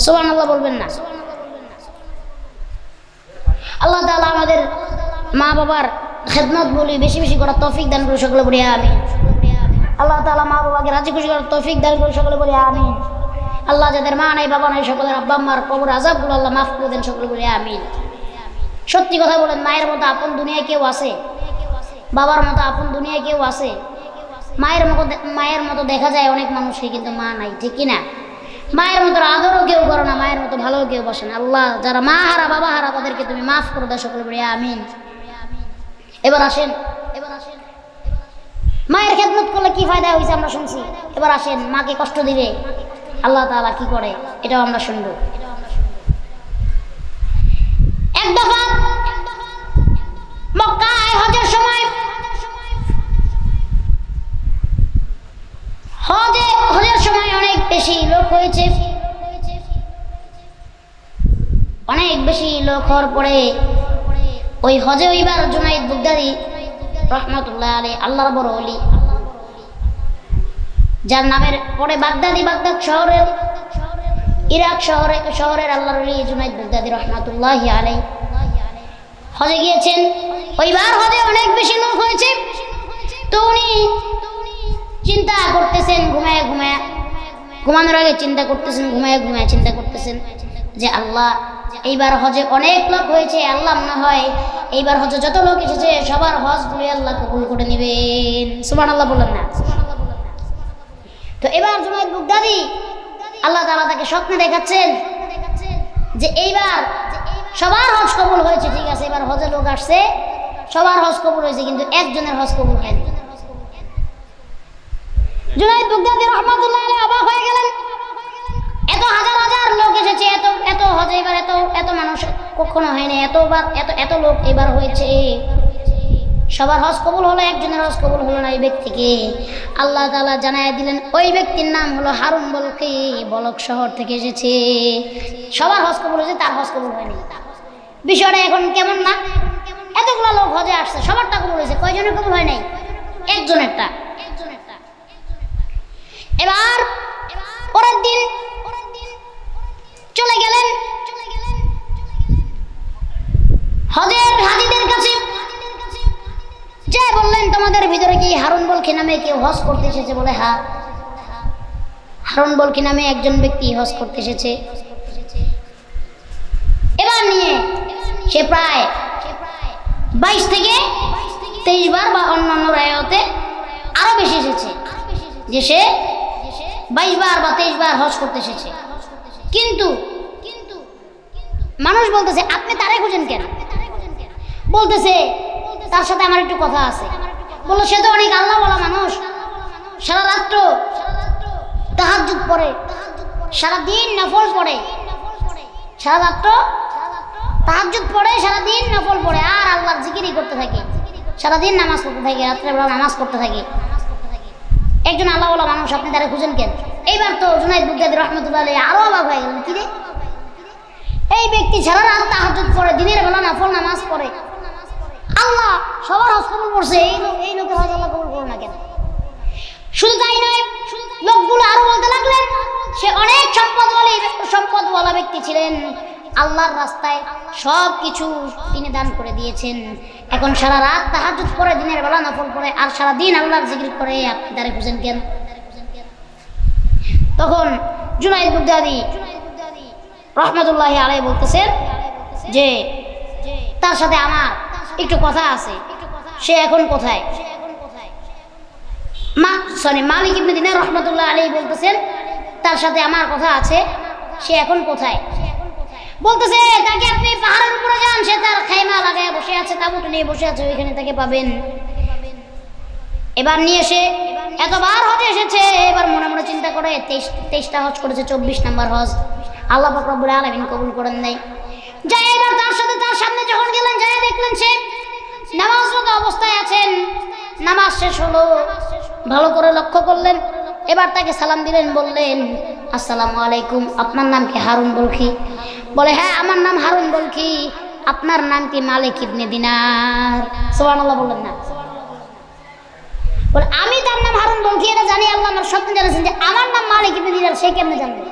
Speaker 1: সুবহানাল্লাহ বলবেন না? আল্লাহ তাআলা আমাদের মা বাবার খেদমত বলি বেশি বেশি করার তৌফিক দান করে সকলে বলি আমিন। আল্লাহ তাআলা মা বাবাকে রাজি খুশি করার তৌফিক দান করে সকলে বলি আমিন। আল্লাহ যাদের মা নাই বাবা নাই সকলের আব্বা আম্মার কবর আযাবগুলো আল্লাহ মাফ করে দেন, সকলে বলি আমিন। সত্যি কথা বলেন, মায়ের মতো আপন দুনিয়ায় কেউ আছে? বাবার মতো আপন দুনিয়ায় কেউ আছে? মায়ের মতো দেখা যায় অনেক মানুষকে, কিন্তু মা নাই, ঠিক কিনা? মায়ের মতো আদরও কেউ করো না, মায়ের মতো ভালো কেউ বসে না। আল্লাহ যারা মা হারা বাবা হারা তাদেরকে তুমি মাফ করে দাও, সকলে বলি আমিন। এবার আসেন, মায়ের খেদমত করলে কি ফায়দা হয়েছে আমরা শুনছি। এবার আসেন, মাকে কষ্ট দিলে আল্লাহ তাআলা কি করে, এটাও আমরা শুনব। এক দফা মক্কায় হজের সময় হজের সময় অনেক বেশি লোক হয়েছে। অনেক বেশি লোক হওয়ার পরে ওই হজে ওইবার জুনাইদ বাগদাদি রহমাতুল্লাহ আলাইহি, আল্লাহর বড় ওলি, যার নামের পরে বাগদাদি, বাগদাদ শহরের, ইরাক শহরের আল্লাহর ওলি জুনাইদ বাগদাদি রহমাতুল্লাহি আলাইহি হজে গিয়েছেন। ওইবার হজে অনেক বেশি লোক হয়েছে। তো উনি চিন্তা করতেছেন, ঘুমানোর আগে চিন্তা করতেছেন, চিন্তা করতেছেন যে আল্লাহ, এইবার হজে অনেক লোক হয়েছে, আল্লাহ মনে হয় এইবার হজে যত লোক এসেছে সবার হজগুলি আল্লাহ কবুল করে নেবেন। সুবহানাল্লাহ বললেন না? তো এবার জুনাইদ বাগদাদি আল্লাহ তাআলা তাকে স্বপ্নে দেখাচ্ছেন যে এইবার সবার হজ কবুল হয়েছে, ঠিক আছে, এবার হজে লোক আসছে, সবার হজ কবুল হয়েছে, কিন্তু একজনের হজ কবুল হয়নি। জুনাইদ বাগদাদি রাহমাতুল্লাহ আলাইহি অবাক হয়ে গেলেন। এত হাজার হাজার লোক এসেছে, এত হজে এবার এত মানুষ কখনো হয়নি, এত লোক এবার হয়েছে, সবার হজ কবুল হলো, একজনের হজ কবুল হলো না। ওই ব্যক্তিকে আল্লাহ তাআলা জানায় দিলেন, ওই ব্যক্তির নাম হলো হারুন বলকি, বলক শহর থেকে এসেছে। সবার হজ কবুল হয়েছে, তার হজ কবুল হয়নি। বিষয়টা এখন কেমন না? এতগুলো লোক হজে আসছে, সবারটা কবুল হয়েছে, কয়জনের কবুল হয় নাই? একজনেরটা। এবার পরের দিন চলে গেলেন হজের হাজিদের কাছে, যে বললেন, তোমাদের ভিতরে কি হারুন বলকি নামে কেউ হজ করতে এসেছে? বলে হ্যাঁ, হারুন বলকি নামে একজন ব্যক্তি হজ করতে এসেছে। এবার নিয়ে সে প্রায় 22 থেকে 23 বার, বা অন্যান্য রায়তে আরো বেশি এসেছে, যে সে 22 বার বা 23 বার হজ করতে এসেছে। কিন্তু মানুষ বলতেছে, আপনি তারে খুঁজেন কেন? বলতেছে, তার সাথে আমার একটু কথা আছে। বললো, সে তো অনেক আল্লাহ বলা মানুষ, সারা রাত্র তাহাজ্জুদ পড়ে, সারাদিন নফল পড়ে, সারা রাত্র তাহাজ্জুদ পড়ে, সারাদিন নফল পড়ে, আর আল্লাহর জিকিরই করতে থাকে, সারাদিন নামাজ পড়তে থাকে, রাত্রেবেলা নামাজ পড়তে থাকে। একজন আল্লাহ বলা মানুষ, আপনি তারে খুঁজেন কেন? এইবার তো জুনাইদ বাগদাদি রাহমাতুল্লাহ আলাইহি আরো অবাক হয়ে গেলেন, কি রে, এই ব্যক্তি সারা রাত তাহাজ্জুদ পড়ে, দিনের বেলা নফল নামাজ পড়ে, আল্লাহ সবার হজ কবুল করছে, এই লোকের হজ আল্লাহ কবুল করো না কেন? শুধু তাই নয়, লোকগুলো আরো বলতে লাগলেন, সে অনেক সম্পদওয়ালা ব্যক্তি ছিলেন, আল্লাহর রাস্তায় সব কিছু তিনি দান করে দিয়েছেন, এখন সারা রাত তাহাজ্জুদ পড়ে, দিনের বেলা নফল পড়ে, আর সারা দিন আল্লাহর জিকির করে, আপনি তারে খুঁজেন কেন? তখন জুনাইদ বাগদাদি রহমাতুল্লাহি আলাইহি বলতেছেন যে তার সাথে আমার একটু কথা আছে, সে এখন কোথায়? মালিক ইবনে দিনার রহমাতুল্লাহ আলাইহি বলতেছেন, তার সাথে আমার কথা আছে, সে এখন কোথায়? বলতেছে, তাকে আপনি পাহাড়ের উপরে যান, সে তার খাইমা লাগায় বসে আছে, তাঁবুটা নিয়ে বসে আছে, ওইখানে তাকে পাবেন। এবার নিয়ে এসে এতবার হজে এসেছে, এবার মনে মনে চিন্তা করে 23টা হজ করেছে, 24 নম্বর হজ আল্লাহ পাক রব্বুল আলামিন কবুল করেন নাই। যাই এবার তার সাথে, তার সামনে যখন গেলেন, যাই দেখলেন সে নামাজরত অবস্থায় আছেন, নামাজ শেষ হলো, ভালো করে লক্ষ্য করলেন, এবার তাকে সালাম দিলেন, বললেন, আসসালামু আলাইকুম, আপনার নাম কি? হারুন বলকি। বলে, হ্যাঁ আমার নাম হারুন বলকি, আপনার নাম কি? মালিক ইবনে দিনার। সুবহানাল্লাহ বললেন না? বলে, আমি তার নাম হারুন বলকি এটা জানি, আল্লাহ আমার স্বপ্নে জানিয়েছেন, যে আমার নাম মালিক ইবনে দিনার সে কেমনে জানবে?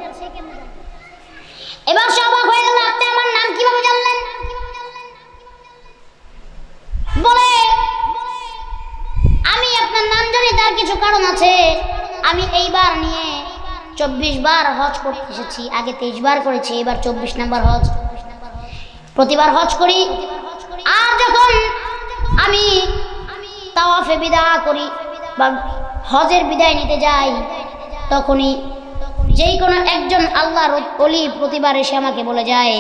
Speaker 1: এবার সে অবাক হয়ে গেল, আপনি আমার নাম কিভাবে জানলেন? বলে, আমি আপনার নাম জানি, তার কিছু কারণ আছে, আমি এইবার নিয়ে 24 বার হজ করতে এসেছি, আগে 23 বার করেছি, এবার 24 নম্বর হজ। প্রতিবার হজ করি, আর যখন আমি তাওয়াফে বিদা করি বা হজের বিদায় নিতে যাই, তখনই যেই কোনো একজন আল্লাহর ওলি প্রতিবার এসে আমাকে বলে যায়,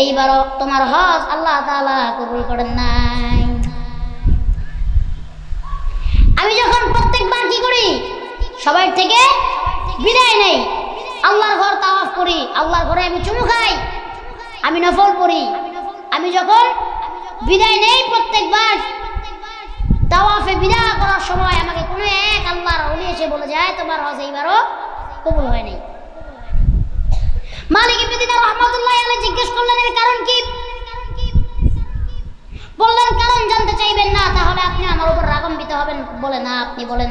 Speaker 1: এইবারও তোমার হজ আল্লাহ তাআলা কবুল করেন নাই। আমি যখন প্রত্যেকবার কি করি, সবার থেকে বিদায় নেই, আল্লাহর ঘর তাওয়াফ করি, আল্লাহর ঘরে আমি চুমু খাই, আমি নফল পড়ি। আমি যখন বিদায় নেই প্রত্যেকবার তাওয়াফে বিদায় করার সময় আমাকে কোনো এক আল্লাহর ওলি এসে বলে যায় তোমার হজ এইবারও কবুল হয়নি। মালিক ইবনে দিনার রাহমাতুল্লাহি আলাইহি জিজ্ঞেস করলেন এর কারণ কি? বললেন কারণ জানতে চাইবেন না তাহলে আপনি আমার উপর রাগান্বিত হবেন। বলে না, আপনি বলেন।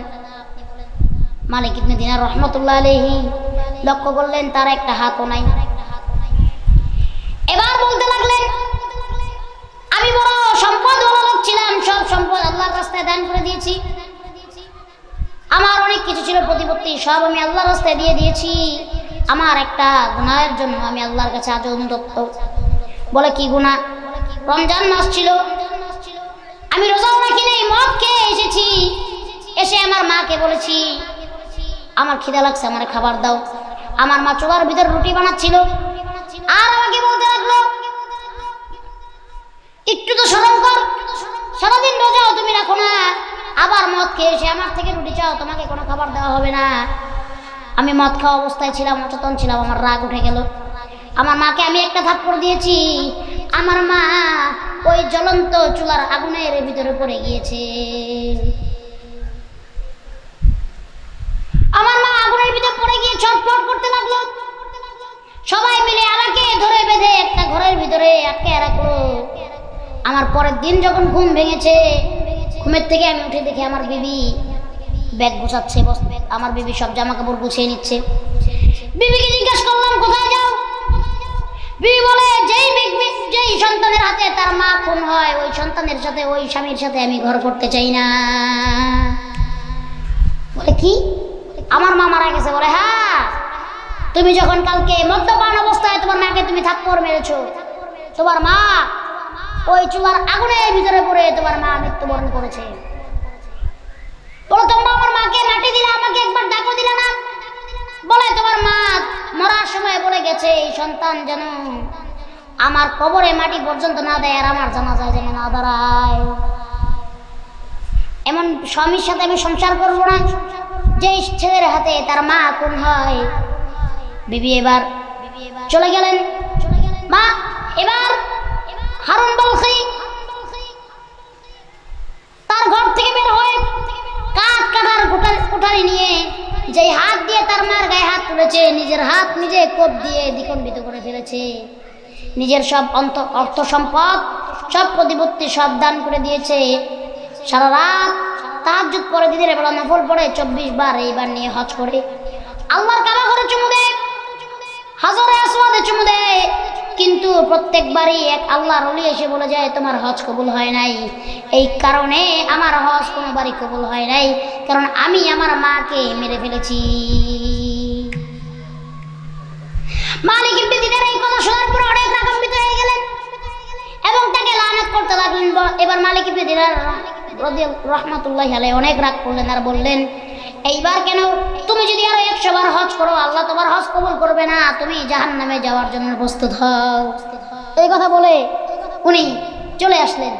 Speaker 1: মালিক ইবনে দিনার রাহমাতুল্লাহি আলাইহি লক্ষ্য করলেন তার একটা হাতও নাই। এবার বলতে লাগলেন আমি বড় সম্পদওয়ালা লোক ছিলাম, সব সম্পদ আল্লাহর রাস্তায় দান করে দিয়েছি, আমার অনেক কিছু ছিল প্রতিপত্তি, সব আমি আল্লাহর রাস্তায় দিয়ে দিয়েছি। আমার একটা গুনাহের জন্য আমি আল্লাহর কাছে আজও অনুতপ্ত। বলে কি গুনাহ? রমজান মাস ছিল, আমি রোজাও রাখি নাই, মদ খেয়ে এসেছি। এসে আমার মাকে বলেছি আমার খিদা লাগছে, আমার খাবার দাও। আমার মা চুলার ভিতর রুটি বানাচ্ছিল, আর আমাকে বলতে লাগলো একটু তো শরম কর, সারাদিন রোজাও তুমি রাখো না, আবার মদ খেয়ে এসে আমার থেকে রুটি চাও, তোমাকে কোনো খাবার দেওয়া হবে না। আমি মদ খাওয়া অবস্থায় ছিলাম, অচেতন ছিলাম, আমার রাগ উঠে গেল। আমার মাকে আমি একটা থাপ্পড় দিয়েছি, আমার মা ওই জ্বলন্ত চুলার আগুনের ভিতরে পড়ে গিয়েছে। আমার মা আগুনের ভিতরে পড়ে গিয়ে ছটফট করতে লাগলো। সবাই মিলে আমাকে ধরে বেঁধে একটা ঘরের ভিতরে আটকে রাখলো। আমার পরের দিন যখন ঘুম ভেঙেছে, ঘুমের থেকে আমি উঠে দেখি আমার বিবি ব্যাগ গুছাচ্ছে, আমার বিবি সব জামা কাপড় গুছিয়ে নিচ্ছে। বিবিকে জিজ্ঞেস করলাম কোথায় যাও? বিবি বলে যেই সন্তানের হাতে তার মা খুন হয় ওই সন্তানের সাথে, ওই স্বামীর সাথে আমি ঘর করতে চাই না। বলে কি? আমার মা মারা গেছে? বলে হ্যাঁ, তুমি যখন কালকে মদ্যপান অবস্থায় তোমার মাকে তুমি থাপ্পড় মেরেছো, তোমার মা ওই চুলার আগুনের ভিতরে পড়ে তোমার মা মৃত্যুবরণ করেছে। বলো তোমরা আমার মাকে মাটি দিলে, আমাকে একবার ডাকো দিলে না? বলে তোমার মা মরার সময় বলে গেছে এই সন্তান যেন আমার কবরে মাটি পর্যন্ত না দেয় আর আমার জানাজায় যেন না দাঁড়ায়। এমন স্বামীর সাথে আমি সংসার করবো না যে ছেলের হাতে তার মা খুন হয়। বিবি এবার চলে গেলেন। মা এবার হারুন বলখি তার ঘর থেকে বের হয়ে কাঠার কোঠারি নিয়ে যেই হাত দিয়ে তার মার গায়ে হাত তুলেছে, নিজের হাত নিজে কোপ দিয়ে দ্বিখণ্ডিত করে ফেলেছে। নিজের সব অর্থ সম্পদ, সব প্রতিপত্তি সব দান করে দিয়েছে। সারা রাত তাহাজ্জুদ পড়ে, দিনের বেলা নফল পড়ে, 24 বার এইবার নিয়ে হজ করে আল্লাহর কাবা ঘরে চুমু দেয়, হাজরে আসওয়াদে চুমু দেয়। কিন্তু প্রত্যেকবারই এক আল্লাহর ওলি এসে বলে যায় তোমার হজ কবুল হয় নাই। এই কারণে আমার হজ কোনোবারই কবুল হয় নাই, কারণ আমি আমার মাকে মেরে ফেলেছি। মালিক ইবনে দিনার এই কথা শোনার পর অনেক রাগান্বিত হয়ে গেলেন এবং তাকে লানত করতে লাগলেন। এবার মালিক ইবনে দিনার রাহমাতুল্লাহি আলাইহি অনেক রাগ করলেন আর বললেন এইবার কেন? তুমি যদি আরো 100 বার হজ করো আল্লাহ তোমার হজ কবুল করবে না, তুমি জাহান্নামে যাওয়ার জন্য প্রস্তুত হও। এই কথা বলে উনি চলে আসলেন।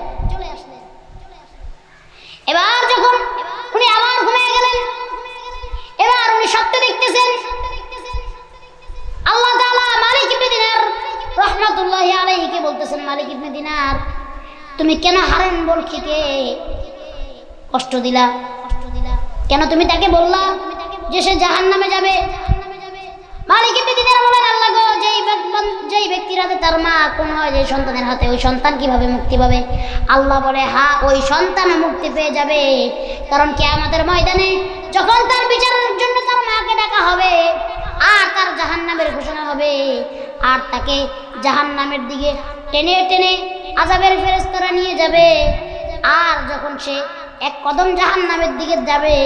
Speaker 1: এবার যখন উনি আবার ঘুমিয়ে গেলেন, এবার উনি স্বপ্ন দেখতেছেন আল্লাহ তাআলা মালিক ইবনে দিনার রাহমাতুল্লাহি আলাইহিকে বলতেছেন মালিক ইবনে দিনার তুমি কেন হারুন বলখিকে কষ্ট দিলা? কেন তুমি তাকে বললা যে সে জাহান্নামে যাবে? মালিক ইবনে দিনার বলেন আল্লাহ গো, যেই ব্যক্তির হাতে তার মা কোন হয়, যে সন্তানের হাতে, ওই সন্তান কিভাবে মুক্তি পাবে? আল্লাহ বলে হ্যাঁ, ওই সন্তান মুক্তি পেয়ে যাবে, কারণ কিয়ামতের ময়দানে যখন তার বিচারের জন্য তার মাকে ডাকা হবে আর তার জাহান্নামের ঘোষণা হবে আর তাকে জাহান্নামের দিকে টেনে টেনে আযাবের ফেরেশতারা নিয়ে যাবে, আর যখন সে এক কদম জাহান্নামের দিকে যাবে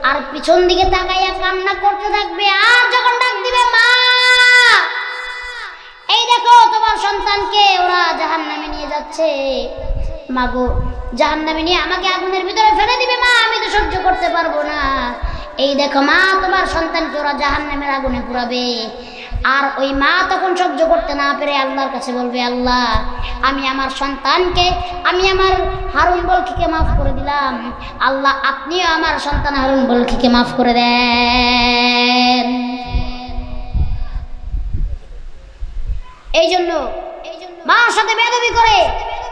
Speaker 1: আর পিছন দিকে তাকাইয়া কান্না করতে থাকবে, আর যখন ডাক দিবে মা এই দেখো তোমার সন্তানকে ওরা জাহান্নামে নিয়ে যাচ্ছে, মাগো জাহান্নামে নিয়ে আমাকে আগুনের ভিতরে ফেলে দিবে, মা আমি তো সহ্য করতে পারবো না, এই দেখো মা তোমার সন্তানকে ওরা জাহান্নামের আগুনে পুরাবে। আর ওই মা তখন সহ্য করতে না পেরে আল্লাহর কাছে বলবে আল্লাহ আমি আমার সন্তানকে, আমি আমার হারুন বলখিকে মাফ করে দিলাম, আল্লাহ আপনিও আমার সন্তান হারুন বলখিকে মাফ করে দেন। এই জন্য মার সাথে বেয়াদবি করে,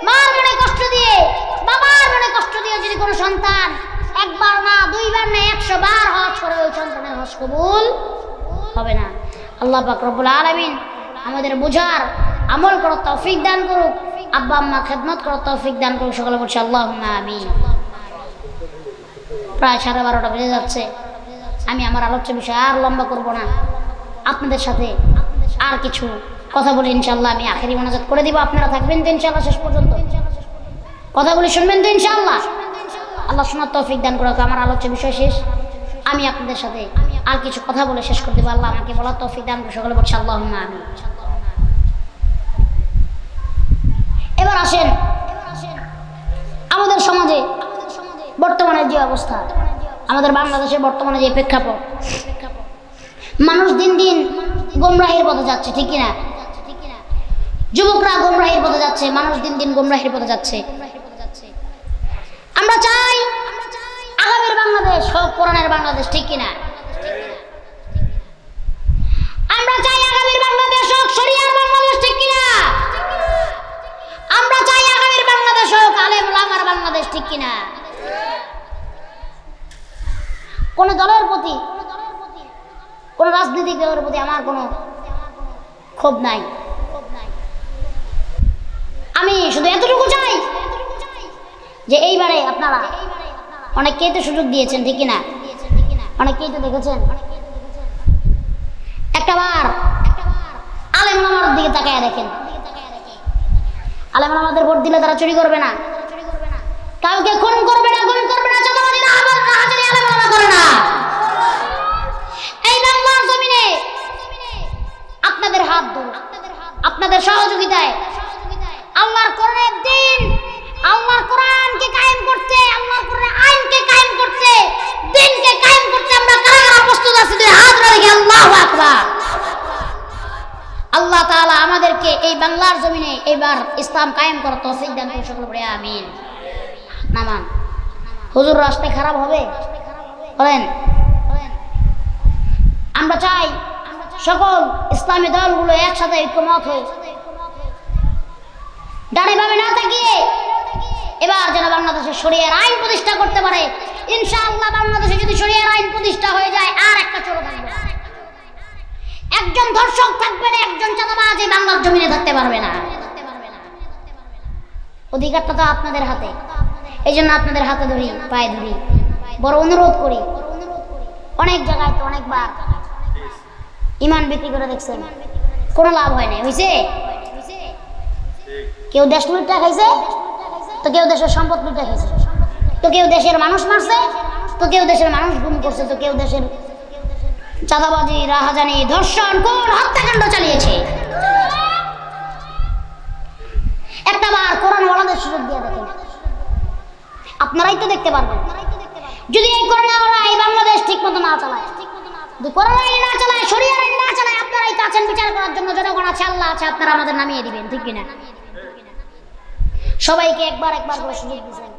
Speaker 1: মার মনে কষ্ট দিয়ে, বাবার মনে কষ্ট দিয়ে যদি কোনো সন্তান একবার না, দুইবার না, 100 বার হজ করে, ওই সন্তানের হজ কবুল হবে না। আল্লাহ পাক রব্বুল আলামিন আমাদের বোঝার, আমল করার তৌফিক দান করুক, আব্বা আম্মা খেদমত করার তৌফিক দান করুক। সকলে বলছি আল্লাহুম্মা আমিন। প্রায় 12:30 বেজে যাচ্ছে। আমি আমার আলোচ্য বিষয় আর লম্বা করব না, আপনাদের সাথে আর কিছু কথা বলি ইনশাআল্লাহ আমি আখেরি মোনাজাত করে দিব। আপনারা থাকবেন তো ইনশাআল্লাহ শেষ পর্যন্ত, কথাগুলি শুনবেন তো ইনশাআল্লাহ। আল্লাহ শোনার তৌফিক দান করুক। আমার আলোচ্য বিষয় শেষ, আমি আপনাদের সাথে আর কিছু কথা বলে শেষ করে দেবো। আল্লাহ আমাকে বলার তৌফিক দান করুক। সকলে বলছি আল্লাহুম্মা আমিন। এবার আসেন আমাদের সমাজে বর্তমানে যে অবস্থা, আমাদের বাংলাদেশের বর্তমানে যে প্রেক্ষাপট, মানুষ দিন দিন গোমরাহির পথে যাচ্ছে, ঠিক কিনা? যুবকরা গোমরাহির পথে যাচ্ছে, মানুষ দিন দিন গোমরাহির পথে যাচ্ছে। আমরা চাই আগামীর বাংলাদেশ হোক কোরআনের বাংলাদেশ, ঠিক কিনা? আমরা চাই আগামীর বাংলাদেশ হোক শরিয়ার বাংলাদেশ, ঠিক কিনা? আমরা চাই আগামীর বাংলাদেশ হোক আলেম ওলামার বাংলাদেশ, ঠিক কিনা? কোন দলের প্রতি, কোন রাজনৈতিক দলের প্রতি আমার কোনো ক্ষোভ নাই। আমি শুধু এতটুকু চাই যে এইবারে আপনারা অনেককেই তো সুযোগ দিয়েছেন, ঠিক কিনা? অনেককেই তো দেখেছেন। একটাবার আলেম ওলামার দিকে তাকায় দেখেন। আলেম ওলামাদের ভোট দিলে তারা চুরি করবে না, কাউকে খুন করবে না, গুম করবে না, চাঁদাবাজি না, রাহাজানি আলেম ওলামা করে না। এই বাংলার জমিনে আপনাদের হাত ধরে, আপনাদের সহযোগিতায় আল্লাহর কোরআনের দিন, আল্লাহর কোরআনকে কায়েম করতে, আল্লাহর কোরআনের আইনকে কায়েম করতে, দিনকে কায়েম করতে আমরা কারা কারা প্রস্তুত আছি? দুই হাত রেখে আল্লাহু আকবার। আল্লাহ তাআলা আমাদেরকে এই বাংলার জমিনে এবার ইসলাম কায়েম করার তৌফিক দান করুন। সকলে বলে আমিন। নামান হুজুর রাস্তায় খারাপ হবে বলেন? আমরা চাই সকল ইসলামী দলগুলো একসাথে ঐক্যমত হয়ে দাঁড়িয়ে না তাকিয়ে এবার যেন বাংলাদেশের শরিয়ার আইন প্রতিষ্ঠা করতে পারে। ইনশাআল্লাহ বাংলাদেশে যদি শরিয়ার আইন প্রতিষ্ঠা হয়ে যায়, আর একটা চোর থাকবে না, একজন ধর্ষক থাকবে না, একজন চাঁদাবাজ এই বাংলার জমিনে থাকতে পারবে না। অধিকারটা তো আপনাদের হাতে। এই জন্য আপনাদের হাতে ধরি, পায়ে ধরি, বড় অনুরোধ করি। অনেক জায়গায় তো অনেকবার ইমান বিক্রি করে দেখছেন, কোনো লাভ হয় না। হয়েছে? কেউ দেশ লুটটা খাইছে, তো কেউ দেশের সম্পদ লুটটা খাইছে, তো কেউ দেশের মানুষ মারছে, তো কেউ দেশের মানুষ গুম করছে, তো কেউ দেশের চাঁদাবাজি, রাহাজানি, ধর্ষণ, খুন, হত্যাকাণ্ড চালিয়েছে। একটা বার কোরআন ওয়ালাদের সুযোগ দিয়ে দেখেন, আপনারাই তো দেখতে পারবেন। যদি এই কোরআন ওয়ালা এই বাংলাদেশ ঠিক মতো না চালায়, যদি কোরআন আইন না চালায়, শরিয়ার আইন না চালায়, আপনারাই তো আছেন বিচার করার জন্য। জনগণ আছে, আল্লাহ আছে, আপনারা আমাদের নামিয়ে দিবেন, ঠিক কিনা? সবাইকে একবার একবার করে সুযোগ দিয়েছেন,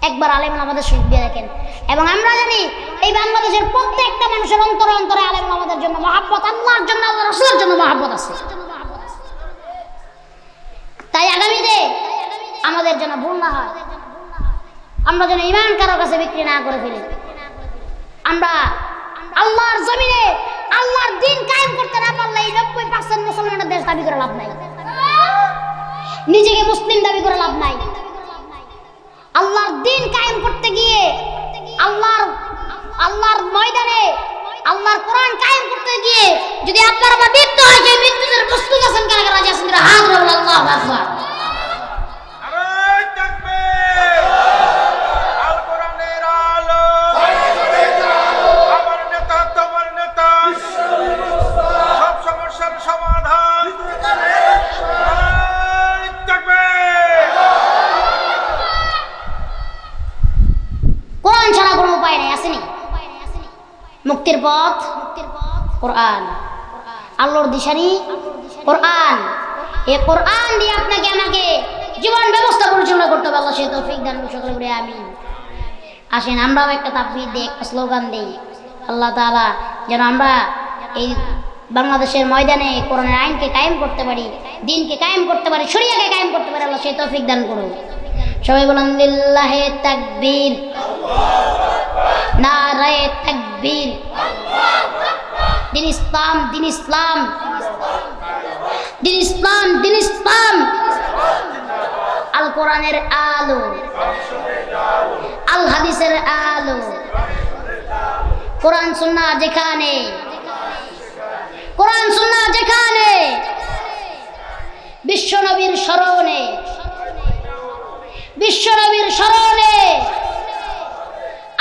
Speaker 1: একবার আলেম আমাদের সুযোগ দিয়ে দেখেন। এবং আমরা জানি এই বাংলাদেশের প্রত্যেকটা মানুষের অন্তরে অন্তরে আলেম আমাদের জন্য মহাব্বত, আল্লাহর জন্য, আল্লাহ রাসূলের জন্য মহাব্বত আছে। তাই আগামীতে আমাদের যেন ভুল না হয়, আমরা যেন ঈমান কারো কাছে বিক্রি না করে ফেলি। আমরা আল্লাহর জমিনে আল্লাহর দ্বীন কায়েম করতে না পারলে এই 90% মুসলমানের দেশ দাবি করে লাভ নাই, নিজেকে মুসলিম দাবি করে লাভ নাই। আল্লাহর দ্বীন কায়েম করতে গিয়ে, আল্লাহর ময়দানে আল্লাহর কোরআন কায়েম করতে গিয়ে যদি আপনার আমার মৃত্যু হয়, সেই মৃত্যুদের প্রস্তুত আছেন কারা কারা? রাজি আছেন? হাত ধরে বলেন আল্লাহু আকবার। কোরআন ছাড়া কোনো উপায় নেই, আসেনি? মুক্তির পথ কোরআন, আল্লাহর দিশারি কোরআন। এই কোরআন দিয়ে আপনাকে আমাকে জীবন ব্যবস্থা পরিচালনা করতে হবে। আল্লাহ সেই তৌফিক দান করুন। সকলে বলে আমিন। আসেন আমরাও একটা তাকবীর দিই, একটা স্লোগান দিই, আল্লাহ তাআলা যেন আমরা এই বাংলাদেশের ময়দানে কোরআনের আইনকে কায়েম করতে পারি। দিনকে কায়েম করতে পারে, শরিয়াকে কায়েম করতে পারে, আল্লাহ সেই তৌফিক দান করুন। সবাই বলেন লিল্লাহে তাকবীর, নারায়ে তাকবীর। দিন ইসলাম, দিন ইসলাম, দিন ইসলাম, দিন ইসলাম। আল কোরআনের আলো, আল হাদিসের আলো, কোরআন সুন্নাহ যেখানে, কোরআন সুন্নাহ যেখানে, বিশ্বনবীর স্মরণে, বিশ্বনবীর স্মরণে।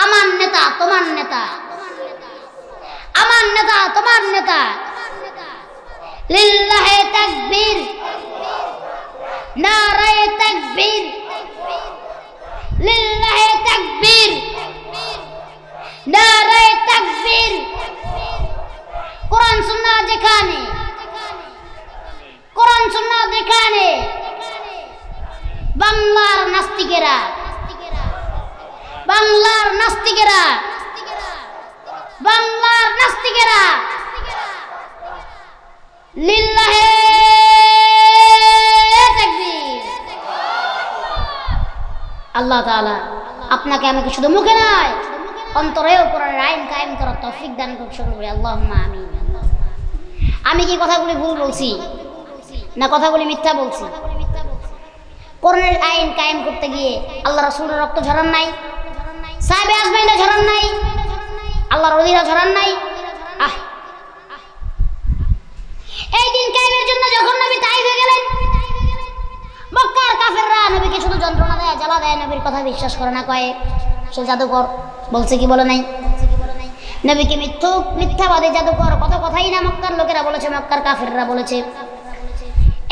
Speaker 1: আমার নেতা তোমার নেতা, আমার নেতা তোমার নেতা। লিল্লাহে তাকবীর, নারায়ে তাকবীর, লিল্লাহে তাকবীর, নারায়ে তাকবীর। কোরআন সুন্নাহ যেখানে, কোরআন সুন্নাহ যেখানে, বাংলার নাস্তিকেরা, বাংলার নাস্তিকেরা, বাংলার নাস্তিকেরা লিল্লাহে তাকবীর। আল্লাহ তাআলা আপনাকে আমাকে শুধু মুখে নয় অন্তরেও কোরআনের আইন কায়েম করার তৌফিক দান করুন। শুরু করি আল্লাহুম্মা আমিন। আমি কি কথাগুলি ভুল বলছি না কথাগুলি মিথ্যা বলছি? কোরআনের আইন কায়েম করতে গিয়ে আল্লাহ রাসূলের রক্ত ঝরান নাই, সাহাবে আজমাইনরা ঝরান নাই, আল্লাহর ওলিরা ঝরান নাই। এই দিন কায়েমের জন্য যখন নবী তাইফে গেলেন, মক্কার কাফেররা নবীকে শুধু যন্ত্রণা দেয়, জ্বালা দেয়, নবীর কথা বিশ্বাস করে না, কয়ে সে জাদুকর। বলছে কি বলে নাই? নবীকে মিথ্যাবাদী জাদুকর, কত কথাই না মক্কার লোকেরা বলেছে, মক্কার কাফেররা বলেছে।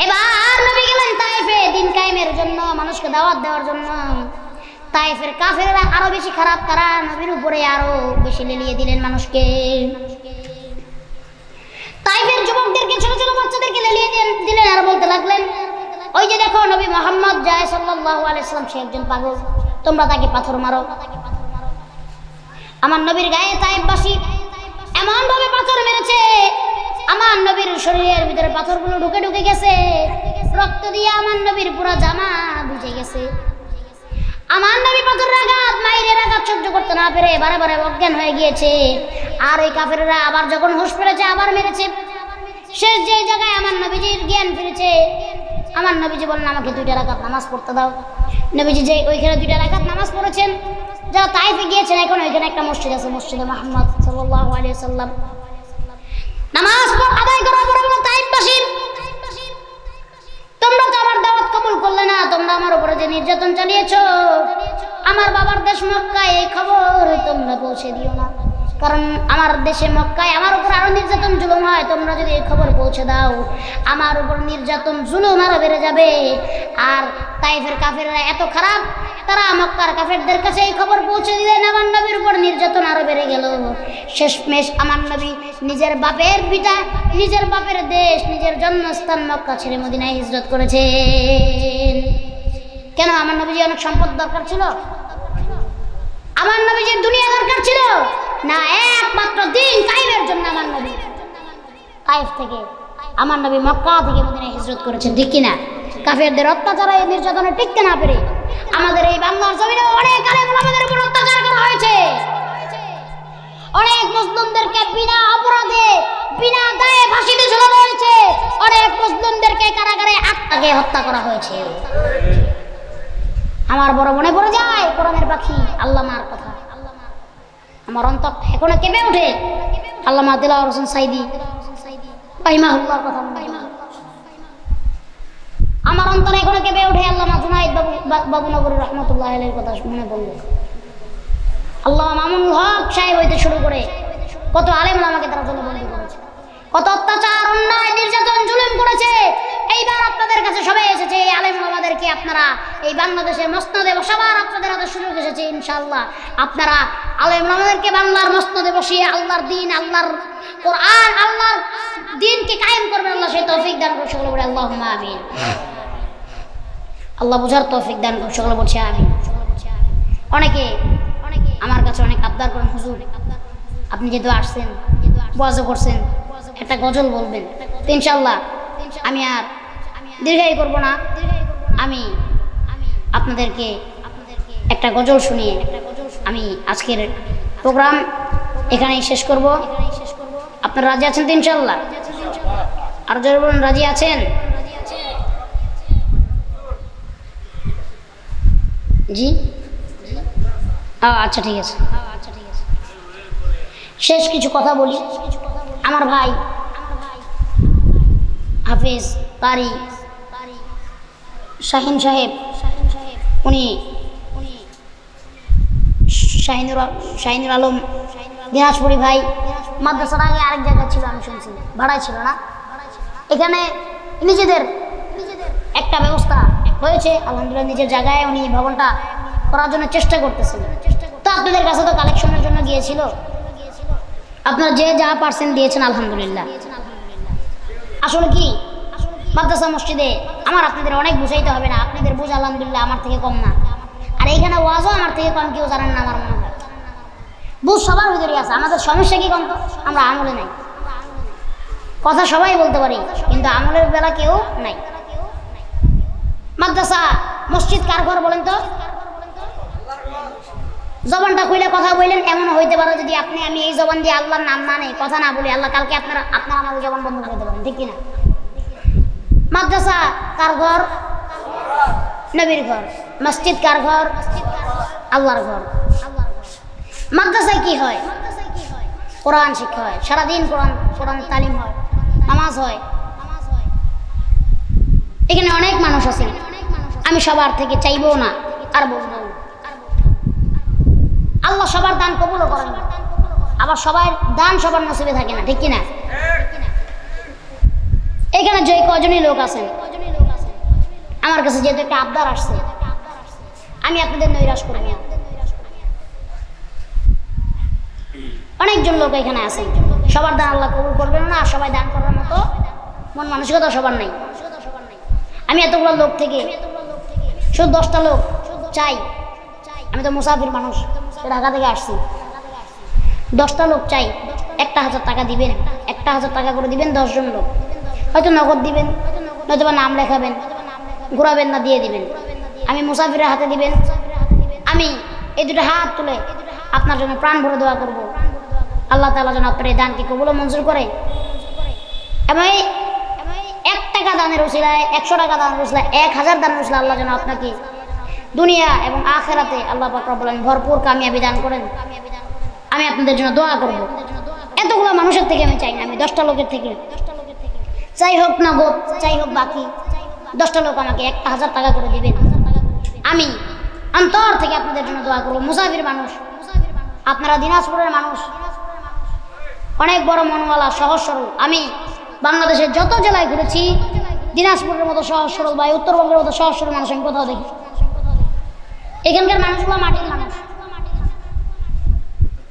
Speaker 1: এবার নবী গেলেন তাইফে দিন কায়েমের জন্য, মানুষকে দাওয়াত দেওয়ার জন্য। তাইফের কাফেররা আরো বেশি খারাপ, তারা নবীর উপরে আরো বেশি লেলিয়ে দিলেন মানুষকে। তাইফের যুবকদেরকে, ছোট ছোট বাচ্চাদেরকে লেলিয়ে দিলেন আর বলতে লাগলেন, ওই যে দেখো নবী মুহাম্মদ যায় সাল্লাল্লাহু আলাইহি ওয়াসাল্লাম, সে একজন পাগল, তোমরা তাকে পাথর মারো। আমার নবীর গায়ে তাইফবাসী এমন ভাবে পাথর মেরেছে, আমার নবীর শরীরের ভিতরে পাথরগুলো ঢুকে ঢুকে গেছে, রক্ত দিয়ে আমার নবীর পুরো জামা ভিজে গেছে। আমার নবী পাথরের আঘাত, মাইরের আঘাত সহ্য করতে না পেরে বারে বারে অজ্ঞান হয়ে গিয়েছে। আর ওই কাফেররা আবার যখন হুঁশ ফিরেছে আবার মেরেছে। শেষ যে জায়গায় আমার নবীজির জ্ঞান ফিরেছে, আমার নবীজি বললেন আমাকে 2 রাকাত নামাজ পড়তে দাও। নবীজি যে ওইখানে 2 রাকাত নামাজ পড়েছেন, যারা তাইফে গিয়েছেন এখন ওইখানে একটা মসজিদ আছে, মসজিদে মুহাম্মদ সাল্লাল্লাহু আলাইহি ওয়াসাল্লাম। নামাজ আদায় করার পরে বলে, তাইফবাসী তোমরা তো আমার দাওয়াত কবুল করলে না, তোমরা আমার উপরে যে নির্যাতন চালিয়েছো, আমার বাবার দেশ মক্কায় এই খবর তোমরা পৌঁছে দিও না, কারণ আমার দেশে মক্কায় আমার উপর আরো নির্যাতন জুলুম হয়। তোমরা যদি এই খবর পৌঁছে দাও, আমার উপর নির্যাতন জুলুম আরো বেড়ে যাবে। আর তাইফের কাফেররা এত খারাপ, তারা মক্কার কাফেরদের কাছে এই খবর পৌঁছে দিলেন, আমার নবীর উপর নির্যাতন আরো বেড়ে গেল। শেষমেশ আমার নবী নিজের বাপের পিতা, নিজের বাপের দেশ, নিজের জন্মস্থান মক্কা ছেড়ে মদিনায় হিজরত করেছেন। কেন? আমার নবীজি অনেক সম্পদ দরকার ছিল? আমার নবীজির দুনিয়া দরকার ছিল না, একমাত্র দিন কায়েমের জন্য আমার নবী তাইফ থেকে, আমার নবী মক্কা থেকে মদিনায় হিজরত করেছেন, ঠিক কিনা? কাফেরদের অত্যাচার, এই নির্যাতনে টিকতে না পেরে আমাদের এই বাংলার জমিনে অনেক আলেম ওলামাদের উপর অত্যাচার করা হয়েছে। অনেক মুসলিমদেরকে বিনা অপরাধে, বিনা দায়ে ফাঁসিতে ঝুলানো হয়েছে। অনেক মুসলিমদেরকে কারাগারে আটকে হত্যা করা হয়েছে। আমার বড় মনে পড়ে যায় কোরআনের পাখি আল্লামার কথা, আমার অন্তর এখনো কেঁপে ওঠে। আল্লামা দিলওয়ার হোসেন সাইদি রাহিমাহুল্লাহর কথা মনে পড়ে, আমার অন্তরে এখনো কেঁপে ওঠে। আল্লামা জুনায়েদ বাবুনগরী রহমতুল্লাহ আলাইহির কথা মনে পড়লো। আল্লামা মামুনুল হক সাহেব হইতে শুরু করে কত আলেম ওলামাকে তারা জনবন্দি করেছে, কত অত্যাচার, অন্যায়, নির্যাতন, জুলুম করেছে। এইবার আপনাদের কাছে সবাই এসেছে, এই আলেম ওলামাদেরকে আপনারা এই বাংলাদেশের মসনদে বসাবার আপনাদের হাতে সুযোগ এসেছে। ইনশাআল্লাহ আপনারা আলেম ওলামাদেরকে বাংলার মসনদে বসিয়ে আল্লাহর দিন, আল্লাহর কোরআন, আল্লাহর দিনকে কায়েম করবেন। আল্লাহ সেই তৌফিক দান করুন, সকলে বলে আল্লাহুম্মা আমিন। আল্লাহ বুঝার তৌফিক দান করুন, সকলে বলছে আমিন। অনেকে আমার কাছে অনেক আবদার করেন, হুজুর আপনি যেহেতু আসছেন, ওয়াজও করছেন, একটা গজল বলবেন। তো ইনশাআল্লাহ আমি আর দীর্ঘায়ী করব না, আমি আপনাদেরকে একটা গজল শুনিয়ে আমি আজকের প্রোগ্রাম এখানেই শেষ করব। আপনারা রাজি আছেন তো ইনশাআল্লাহ? আর জোরে বলুন, রাজি আছেন? জি, আচ্ছা ঠিক আছে। শেষ কিছু কথা বলি। আমার ভাই হাফেজ কারি শাহিন সাহেব, উনি শাহিনুর আলম দিনাজপুরি ভাই, মাদ্রাসার আগে আরেক জায়গায় ছিল, আমি শুনছি ভাড়ায় ছিল না, এখানে নিজেদের একটা ব্যবস্থা হয়েছে আলহামদুলিল্লাহ। নিজের জায়গায় উনি ভবনটা করার জন্য চেষ্টা করতেছেন। তো আপনাদের কাছে তো কালেকশনের জন্য গিয়েছিল, আপনারা যে যা পারছেন দিয়েছেন আলহামদুলিল্লাহ। আসলে কি মাদ্রাসা মসজিদে আমার আপনাদের অনেক বুঝাইতে হবে না, আপনাদের বুঝ আলহামদুলিল্লাহ আমার থেকে কম না, আর এইখানে ওয়াজও আমার থেকে কম কেউ জানেন না আমার মনে হয়। বুঝ সবার ভিতরে আছে, আমাদের সমস্যা কি কম? আমরা আমলে নাই, কথা সবাই বলতে পারি কিন্তু আমলের বেলা কেউ নাই। মাদ্রাসা মসজিদ কার ঘর বলেন তো? জবানটা খুলে কথা বললেন, এমন হইতে পারে যদি আমি এই জবান দিয়ে আল্লাহর নাম না নেই, কথা না বলি, আল্লাহ কালকে আপনারা আমাদের জবান বন্ধ করে দেবেন, ঠিক কিনা? মাদ্রাসা কার ঘর? নবীর ঘর। মসজিদ কার ঘর? আল্লাহর ঘর। মাদ্রাসায় কি হয়? কোরআন শিক্ষা হয়, সারাদিন কোরআন তালিম হয়, নামাজ হয়। এখানে অনেক মানুষ আছে, আমি সবার থেকে চাইবো না আর বলবো না। আল্লাহ সবার দান কবুলও করেন না, আবার সবার দান সবার নসিবে থাকে না, ঠিক কিনা? এখানে যে কজনই লোক আছেন, আমার কাছে যেহেতু একটা আবদার আসছে, আমি আপনাদের নৈরাশ করব না। অনেকজন লোক এখানে আছে, সবার দান আল্লাহ কবুল করবেন না, আর সবাই দান করার মতো মন মানসিকতা সবার নাই। আমি এতগুলো লোক থেকে শুধু 10টা লোক চাই, আমি তো মুসাফির মানুষ, ঢাকা থেকে আসছি, 10টা লোক চাই, 1000 টাকা দিবেন, 1000 টাকা করে দিবেন। 10 জন লোক হয়তো নগদ দিবেন, নয়তো বা নাম লেখাবেন, ঘুরাবেন না, দিয়ে দিবেন। আমি মুসাফিরের হাতে দিবেন, আমি এই দুটো হাত তুলে আপনার জন্য প্রাণ ভরে দোয়া করব, আল্লাহ তাআলা যেন আপনার এই দানকে কবুল ও মঞ্জুর করে। এবং 1 টাকা দানের উসিলায়, 100 টাকা দানের উসিলায়, 1000 দানের উসিলায় আল্লাহ যেন আপনাকে দুনিয়া এবং আখিরাতে আল্লাহ পাক রব্বুল আলামিন ভরপুর কামিয়াবি দান করেন। আমি আপনাদের জন্য দোয়া করব। এতগুলো মানুষের থেকে আমি চাই না, আমি 10টা লোকের থেকে চাই, হোক নগদ, চাই হোক বাকি, 10টা লোক আমাকে 1000 টাকা করে দিবেন। আমি অন্তর থেকে আপনাদের জন্য দোয়া করব। মুসাফির মানুষ, আপনারা দিনাজপুরের মানুষ, অনেক বড় মনওয়ালা, সহজ সরল। আমি বাংলাদেশের যত জেলায় ঘুরেছি, দিনাজপুরের মতো সহজ সরল বা উত্তরবঙ্গের মতো সহজ সরল মানুষ আমি কোথাও দেখি। এখানকার মানুষগুলো মাটির মানুষ,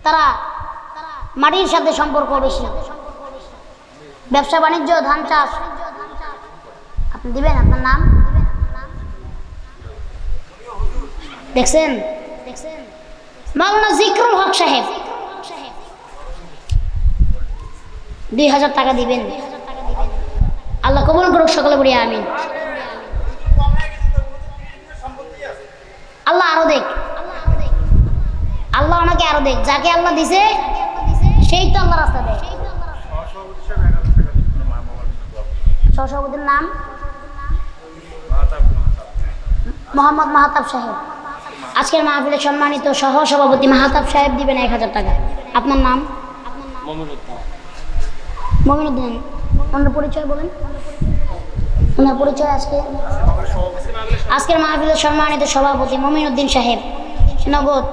Speaker 1: তারা মাটির সাথে সম্পর্ক বেশি। ব্যবসা বাণিজ্য, ধান চাষ, আপনি দিবেন আপনার নাম দেখছেন? মাওলানা জিকরুল হক সাহেব 2000 টাকা দিবেন, আল্লাহ কবুল করুক, সকলে বলি আমিন। আল্লাহ আরো দেখ, আল্লাহ ওনাকে আরো দেখ, যাকে আল্লাহ দিছে সেই তো আল্লাহ রাস্তা দেয়। সহসভাপতির নাম মোহাম্মদ মাহাতাব সাহেব। আজকের মাহফিলের সম্মানিত সহসভাপতি মাহাতাব সাহেব দিবেন 1000 টাকা। আপনার নাম? মমিনুদ্দিন। ওনার পরিচয় বলেন, ওনার পরিচয়। আজকের মাহফিলের সম্মানিত সভাপতি মমিনুদ্দিন সাহেব নগদ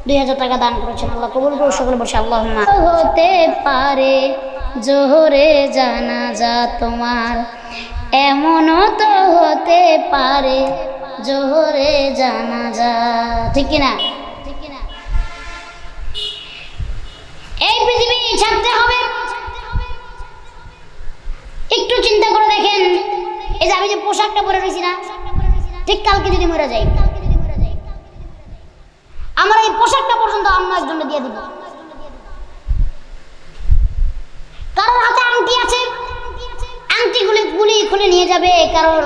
Speaker 1: 2000 টাকা দান করেছেন, আল্লাহ কবুল করুন, সকলে বসে আল্লাহুম্মা। হতে পারে জোহরে জানাজা তোমার, এমনও তো হতে পারে জোহরে জানাজা, ঠিক কিনা? এই পৃথিবী ছাড়তে হবে। একটু চিন্তা করে দেখেন, এই যে আমি যে পোশাকটা পরে রয়েছি না, ঠিক কালকে যদি মরে যাই, আমার এই পোশাকটা পর্যন্ত অন্য একজনকে দিয়ে দিব। কারোর হাতে আংটি আছে, আংটিগুলি গুলি খুলে নিয়ে যাবে, কারোর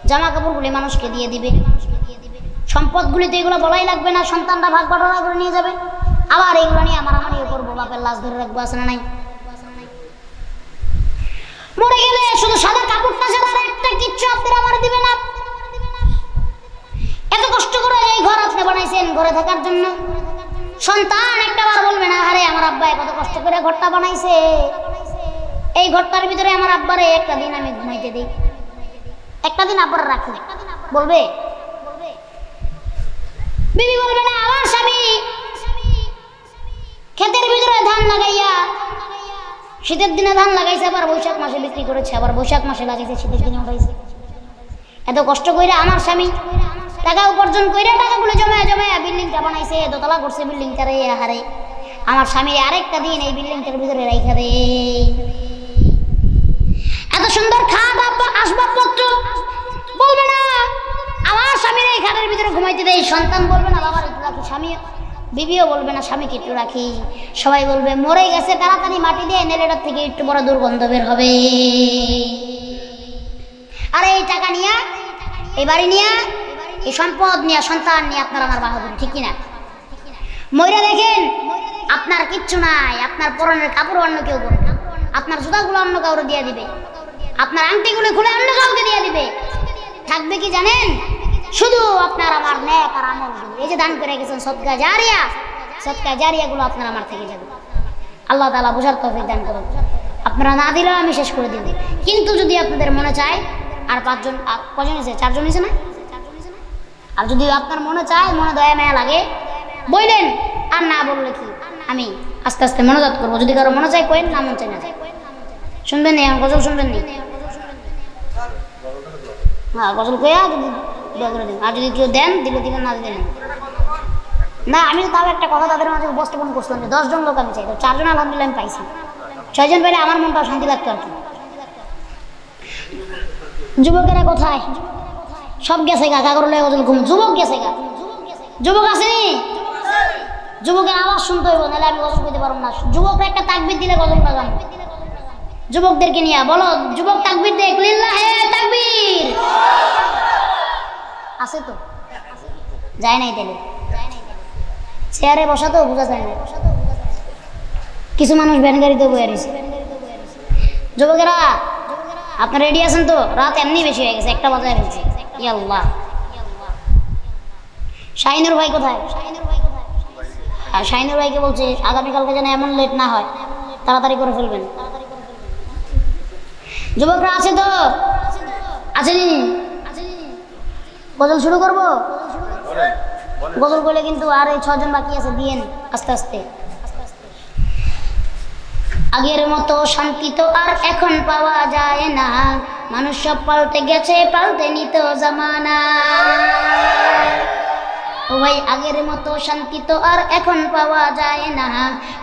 Speaker 1: জামা কাপড়গুলি মানুষকে দিয়ে দিবে, সম্পদগুলি তো এগুলো বলাই লাগবে না, সন্তানরা ভাগ বাটোয়ারা করে নিয়ে যাবে। আবার এগুলো নিয়ে মারামারিও করবো, বাপের লাশ ধরে রাখবো, আছে না নাই? মরে গেলে শুধু সাদা কাপড়টা ছাড়া আর একটা কিচ্ছু আপনারা আমার দিবে না। এত কষ্ট করে এই ঘর আপনি বানাইছেন ঘরে থাকার জন্য, সন্তান একটাবার বলবে না আরে আমার আব্বা কত কষ্ট করে ঘরটা বানাইছে, এই ঘরটার ভিতরে আমার আব্বারে একটা দিন আমি ঘুমাইতে দিই, একটা দিন আব্বার রাখি, বলবে? বিবি বলবে না আমার স্বামী ক্ষেতের ভিতরে ধান লাগাইয়া, শীতের দিনে ধান লাগাইছে, আবার বৈশাখ মাসে বিক্রি করেছে, আবার বৈশাখ মাসে লাগাইছে, শীতের দিনে উঠাইছে। এত কষ্ট করে আমার স্বামী টাকা উপার্জন করে টাকাগুলো জমায়া জমায়া বিল্ডিংটা বানাইছে, দোতলা করছে বিল্ডিংটারে, হারে আমার স্বামীর আরেকটা দিন এই বিল্ডিংটার ভিতরে রাইখা দে। এত সুন্দর খাট আসবাবপত্র, বলবে না আমার স্বামীর এই খাটের ভিতরে ঘুমাইতে দেয়, সন্তান বলবে না বাবার একটু রাখি, স্বামী বিবিও বলবে না স্বামীকে একটু রাখি, সবাই বলবে মরে গেছে তাড়াতাড়ি মাটি দিয়ে নেলেটার থেকে একটু বড় দুর্গন্ধ বের হবে। আর এই টাকা নিয়ে, এই বাড়ি নিয়ে, এই সম্পদ নিয়ে, সন্তান নিয়ে আপনার আমার বাহাদুরি, ঠিক কিনা? মইরা দেখেন আপনার কিচ্ছু নাই, আপনার পরনের কাপড় অন্য কেউ পরবে, আপনার জুতাগুলো অন্য কাউরে দিয়ে দিবে, আপনার আংটিগুলো খুলে অন্য কাউকে দিয়ে দিবে, থাকবে কি জানেন? শুধু আপনার আমার নেক আর আমল, এই যে দান করে গেছেন সদকা জারিয়া, সদকা জারিয়া গুলো আপনার আমার থেকে যাবে। আল্লাহ তাআলা বুঝার তৌফিক দান করুন। আপনারা না দিলেও আমি শেষ করে দিব, কিন্তু যদি আপনাদের মনে চায়, আর পাঁচজন, কজন হয়েছে? চারজন হয়েছে না? আর যদি আপনার মনে চায়, মনে দয়া মায়া লাগে, বললেন, আর না বললে কি আমি আস্তে আস্তে মনোজাত করবো। যদি কারো মনে চায় কোয়েন, না মন চাই না শুনবেন নি, গজল শুনবেন নি? হ্যাঁ গজল কইয়া যদি দোয়া করে দিন, আর যদি কেউ দেন দিলে দিবেন, না দিলেন না। আমি তাও একটা কথা তাদের মাঝে উপস্থাপন করছিলাম যে 10 জন লোক আমি চাই, 4 জন আলহামদুলিল্লাহ আমি পাইছি, 6 জন পাইলে আমার মনটা শান্তি লাগতো আর কি। যুবকেরা কোথায়? সব গেছে গা, কাগর লয়ে গজল ঘুম, যুবক গেছে গা, যুবক আসেনি? যুবকের আওয়াজ শুনতে হইব, নাহলে আমি গজল কইতে পারবো না। যুবক একটা তাকবীর দিলে গজল লাগানো, যুবকদেরকে নিয়ে বলো, যুবক তাকবীর দেখ, লিল্লাহে তাকবীর। আছে তো? যায় নাই তাহলে? চেয়ারে বসা তো বোঝা যায় না, কিছু মানুষ ভ্যান গাড়িতে বয়ে রয়েছে। যুবকেরা আপনারা রেডি আছেন তো? রাত এমনি বেশি হয়ে গেছে, 1টা বাজায় ফেলছে। ইয়াল্লাহ, শাহিনুর ভাই কোথায়? আর শাহিনুর ভাইকে বলছে আগামীকালকে যেন এমন লেট না হয়, তাড়াতাড়ি করে ফেলবেন। যুবকরা আছে তো? আছেনি? গজল শুরু করবো? গজল করলে কিন্তু আর এই 6 জন বাকি আছে, দিয়েন আস্তে আস্তে। আগের মতো শান্তি তো আর এখন পাওয়া যায় না, মানুষ সব পাল্টে গেছে, পাল্টে নিত জামানা। ও ভাই আগের মতো শান্তি তো আর এখন পাওয়া যায় না,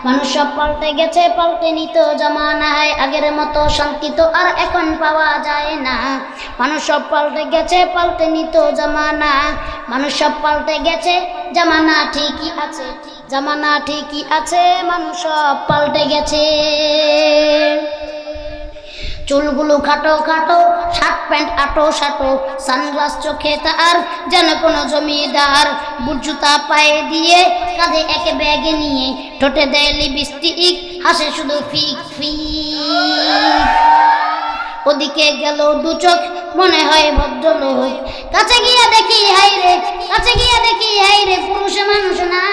Speaker 1: মানুষ সব পাল্টে গেছে, পাল্টে নিত জামানায়। আগের মতো শান্তি তো আর এখন পাওয়া যায় না, মানুষ সব পাল্টে গেছে, পাল্টে নিত জামানা। মানুষ সব পাল্টে গেছে, জামানা ঠিকই আছে, জামানা ঠিকই আছে, মানুষ সব পাল্টে গেছে। চুলগুলো খাটো খাটো, শার্ট প্যান্ট আটো সাটো, সানগ্লাস চোখে তার যেন কোনো জমিদার, বুট জুতা পায়ে দিয়ে, কাঁধে এক ব্যাগে নিয়ে, ঠোঁটে দেয় লিপস্টিক, হাসে শুধু ফিক ফিক। ওদিকে গেল 2 চোখ, মনে হয় ভদ্রলোক, কাছে গিয়া দেখি হাইরে, কাছে গিয়া দেখি হাইরে, পুরুষ মানুষ না,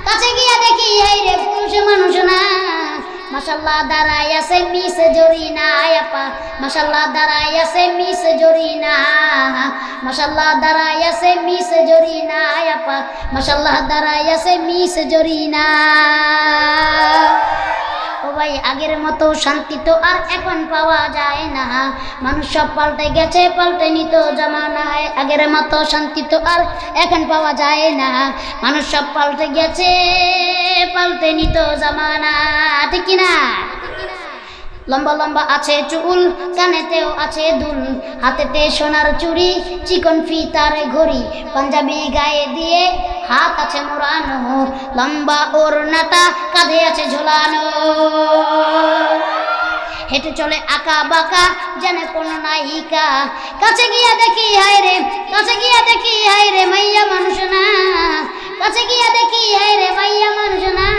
Speaker 1: কাছে গিয়া দেখি হাইরে, পুরুষ মানুষ না। মাশাআল্লাহ দাঁড়ায় আছে মিস জরিনা আপা, মাশাআল্লাহ দাঁড়ায় আছে মিস জরিনা, মাশাআল্লাহ দাঁড়ায় আছে মিস জরিনা আপা, মাশাআল্লাহ দাঁড়ায় আছে মিস জরিনা। ও ভাই আগের মতো শান্তি তো আর এখন পাওয়া যায় না, মানুষ সব পাল্টে গেছে, পাল্টে নিত জামানায়। আগের মতো শান্তি তো আর এখন পাওয়া যায় না, মানুষ সব পাল্টে গেছে, পাল্টে নিত জামানা, ঠিক কিনা? লম্বা লম্বা আছে চুল, কানেতেও আছে দুল, হাতেতে সোনার চুড়ি, চিকন ফিতার ঘড়ি, পাঞ্জাবি গায়ে দিয়ে হাত আছে মোড়ানো, লম্বা ওড়নাটা কাঁধে আছে ঝোলানো। হেঁটে চলে আঁকা বাঁকা যেন কোনো নায়িকা। কাছে গিয়া দেখি হায় রে, কাছে গিয়া দেখি হায় রে মাইয়া মানুষ না, কাছে গিয়া দেখি হায় রে মাইয়া মানুষ না।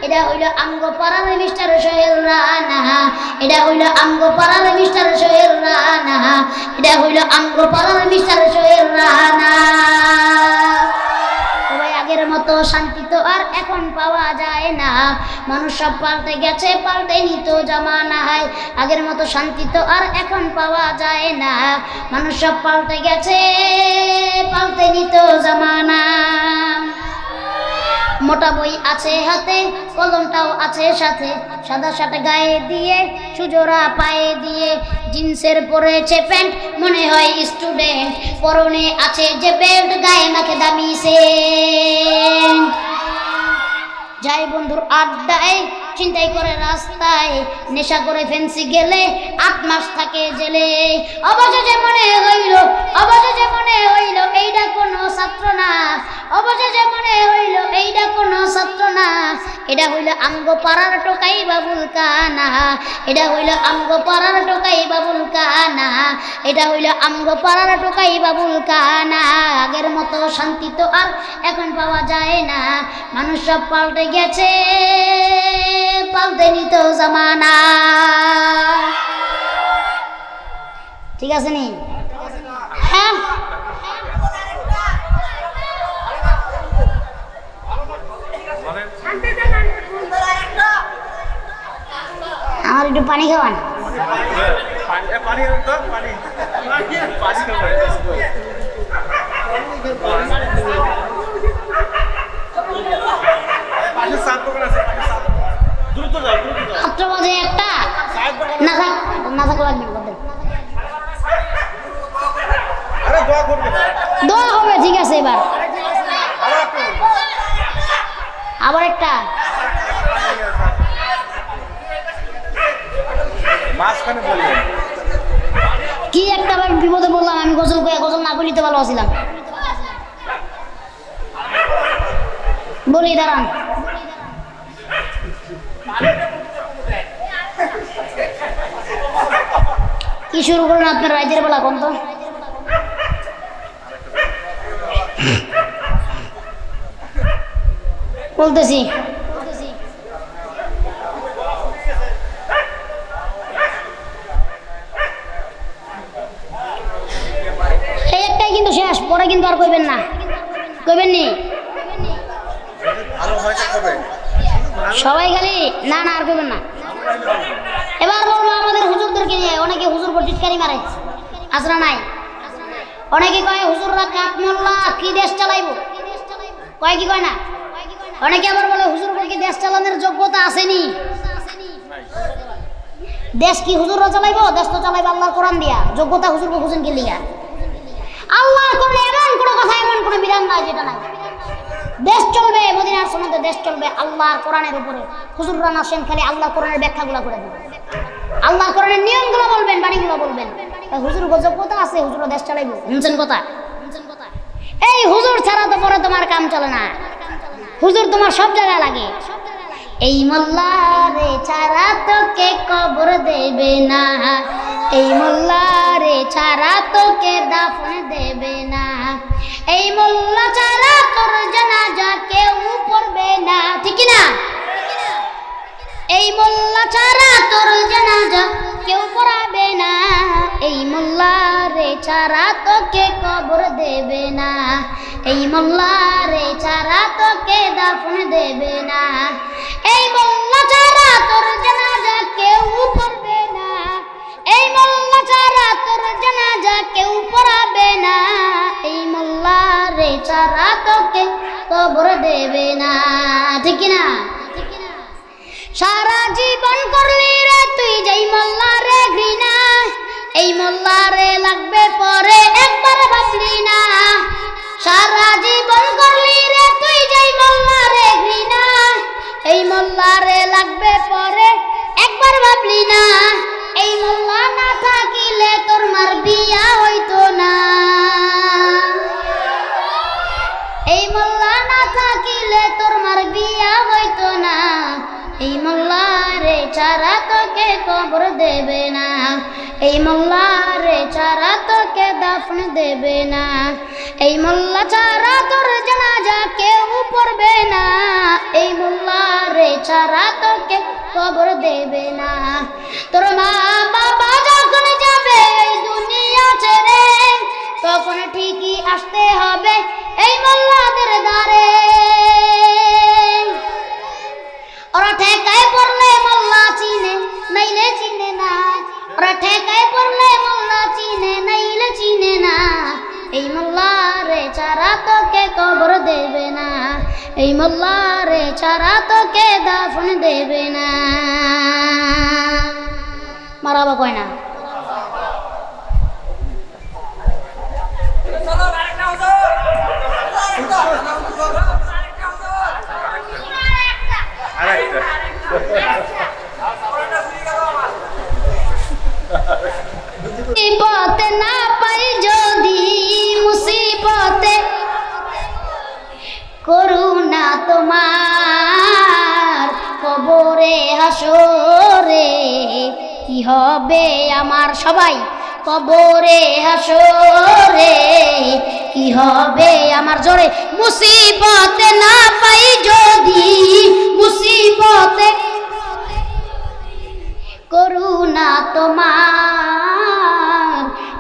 Speaker 1: এটা হইল আঙ্গ পাড়ার মিস্টার সোহেল রানা, এটা হইল আঙ্গ পাড়ার মিস্টার সোহেল রানা, এটা হইল আঙ্গ পাড়ার মিস্টার সোহেল রানা। সবাই আগের মতো শান্তি তো আর এখন পাওয়া যায় না, মানুষ সব পাল্টে গেছে, পাল্টেনি তো জামানায়। আগের মতো শান্তি তো আর এখন পাওয়া যায় না, মানুষ সব পাল্টে গেছে, পাল্টেনি তো জামানা। মোটা বই আছে হাতে, কলমটাও আছে সাথে, সাদা শার্ট গায়ে দিয়ে, সুজোড়া পায়ে দিয়ে, জিন্সের পরেছে প্যান্ট, মনে হয় স্টুডেন্ট। পরনে আছে যে বেল্ট, গায়ে মাখে দামি সেন্ট। যাই বন্ধুর আড্ডায়, চিন্তাই করে রাস্তায়, নেশা করে ফেন্সি গেলে 8 মাস থাকে জেলে। অবশেষে মনে হইল, অবশেষে মনে হইল এইটা কোনো ছাত্র না, অবশেষে মনে হইল এইটা কোনো ছাত্র না। এটা হইল আঙ্গ পাড়ার টোকাই বাবুল কানা, এটা হইল আঙ্গ পাড়ার টোকাই বাবুল কানা, এটা হইল আঙ্গ পাড়ার টোকাই বাবুল কানা। আগের মতো শান্তি তো আর এখন পাওয়া যায় না, মানুষ সব পাল্টে গেছে, পাল্টেনি তো জামানা। ঠিক আছে নি? হ্যাঁ, আমার একটু পানি খাওয়ান। মাত্র বাজে একটা, না থাক, না থাকলে লাগবে না। দোয়া হবে, ঠিক আছে। এবার আবার একটা, কি একটা বিপদে বললাম আমি। গোসল গোসল না করে নিতে ভালো আছিলাম। বলি দাঁড়ান, কি শুরু করুন আপনার রাইজের বেলা কোন তো? বলতেছি এই একটাই কিন্তু শেষ, পরে কিন্তু আর কইবেন না। কইবেন নি? সবাই খালি না না, আর কইবেন না। এবার বলবো আমাদের হুজুরদেরকে নিয়ে। অনেকে হুজুর পর টিটকারি মারে, আসরা নাই। অনেকে কয় হুজুররা কাপ মোল্লা, কি দেশ চালাইবো, কয় কি কয় না। অনেকে আবার বলে হুজুররা কি দেশ চালানোর যোগ্যতা আসেনি। দেশ কি হুজুররা চালাইবো? দেশ তো চালাইবো আল্লাহর কোরআন দিয়া। যোগ্যতা হুজুরকে খুঁজেন কি লিগা? আল্লাহর কোরআনে এমন কোনো কথা, এমন কোনো বিধান নাই যেটা নাই। দেশ চলবে, মদিনার সনদে দেশ চলবে আল্লাহর কোরআনের উপরে। হুজুররা নাসেন খালি আল্লাহর কোরআনের ব্যাখ্যাগুলো করে দেবেন, আল্লাহর কোরআনের নিয়মগুলো বলবেন, বাণীগুলো বলবেন। হুজুর যোগ্যতা আছে, হুজুর দেশ চালাইবো। শুনছেন কথা? এই হুজুর ছাড়া তো পরে তোমার কাম চলে না। হুজুর তোমার সব জায়গায় লাগে। এই মোল্লারে ছাড়া তোকে কবর দেবে না, এই মোল্লারে ছাড়া তোকে দাফন দেবে না, এই মোল্লা ছাড়া তোর জানাজা কেউ পড়বে না। ঠিক না? এই মোল্লা ছাড়া তোর জানাজা কেউ পড়াবে না, এই মোল্লারে ছাড়া তোকে কবর দেবে না, এই মোল্লারে ছাড়া তোকে দাফন দেবে না, এই মোল্লা ছাড়া তোর জানাজা কেউ পড়বে না, এই মোল্লা ছাড়া তোর জানাজা কেউ পড়াবে না, এই মোল্লারে ছাড়া তোকে কবর দেবে না। ঠিক না? সারা জীবন করলি রে তুই যেই মোল্লারে ঘৃণা, এই মোল্লারে লাগবে পরে একবার ভাবলি না। সারা জীবন করলি রে তুই যেই মোল্লারে ঘৃণা, এই মোল্লারে লাগবে পরে একবার ভাবলি না। এই মোল্লা না থাকিলে তোর মার বিয়া হইতো না, এই মোল্লা না থাকিলে তোর মার বিয়া হইতো না, এই মোল্লারে ছাড়া তোকে কবর দেবে না, এই মোল্লা রে ছাড়া তোকে দাফন দেবে না, এই মোল্লা ছাড়া তোর জানাজা কেউ পড়বে না, এই মোল্লা রে ছাড়া তোকে কবর দেবে না। তোর মা বাবা যখন যাবে এই দুনিয়া ছেড়ে, তখন ঠিকই আসতে হবে এই মোল্লাদের দ্বারে। ওরা ঠেকায় পড়লে মোল্লা চিনে নাইলে চিনে না, ওরা ঠেকায় পড়লে মোল্লা চিনে নাইলে চিনে না, এই মোল্লা রে ছাড়া তোকে কবর দেবে না, এই মোল্লা রে ছাড়া তোকে দাফন দেবে না। মারাবা কয় না? মুসিবতে না পাই যদি মুসিবতে করুণা তোমার, কবরে হাসরে কি হবে আমার, সবাই কবরে হাসরে কি হবে আমার, জোরে মুসিবতে না পাই যদি মুসিবতে করুণা তোমার,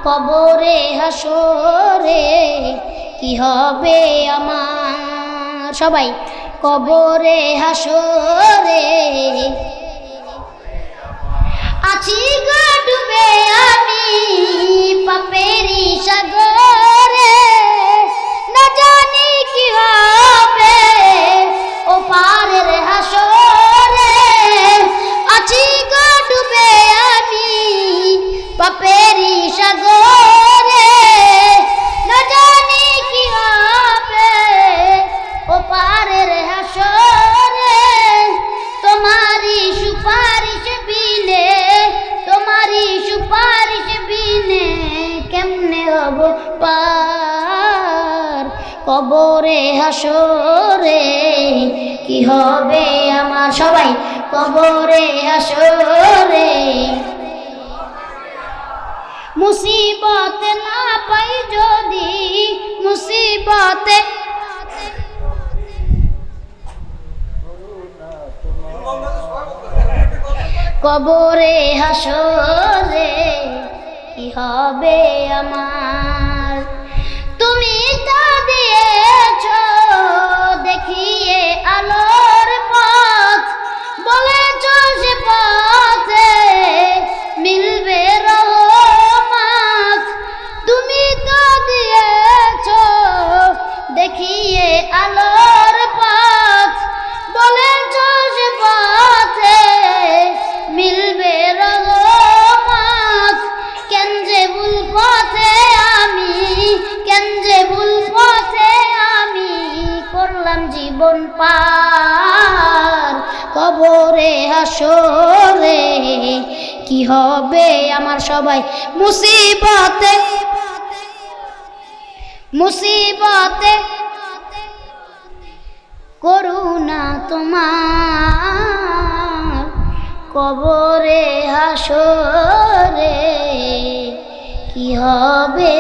Speaker 1: কবরে হাসরে কি হবে আমার, সবাই কবরে হাসরে আছি গো ডুবে আমি পাপেরি সাগরে, না জানি কি হবে ও পারের হাসরে, আছি গো ডুবে আমি পাপেরি সাগরে, না জানি কি হবে ও পারের হাসরে, তোমারি সুপারিশ বিনে, তোমারি সুপারিশ বিনে কেমনে হব পার, কবরে হাসরে কি হবে আমার, সবাই কবরে হাসরে মুসিবতে না পাই যদি মুসিবতে কবরে হাসরে কি হবে আমার, তুমি তা দিয়েছ দেখিয়ে আলোর পথ, বলেছ সে পথে মিলবে রহমত, তুমি তো দিয়েছ দেখিয়ে আলোর পথ, বলেছ সে পথে মিলবে রহমত, কেন যে ভুল পথে আমি, কেন যে ভুল পথে আমি করলাম জীবন পার, কবরে হাসরে কি হবে আমার, সবাই মুসিবতে মুসিবতে করুণা তোমার, কবরে হাসরে কি হবে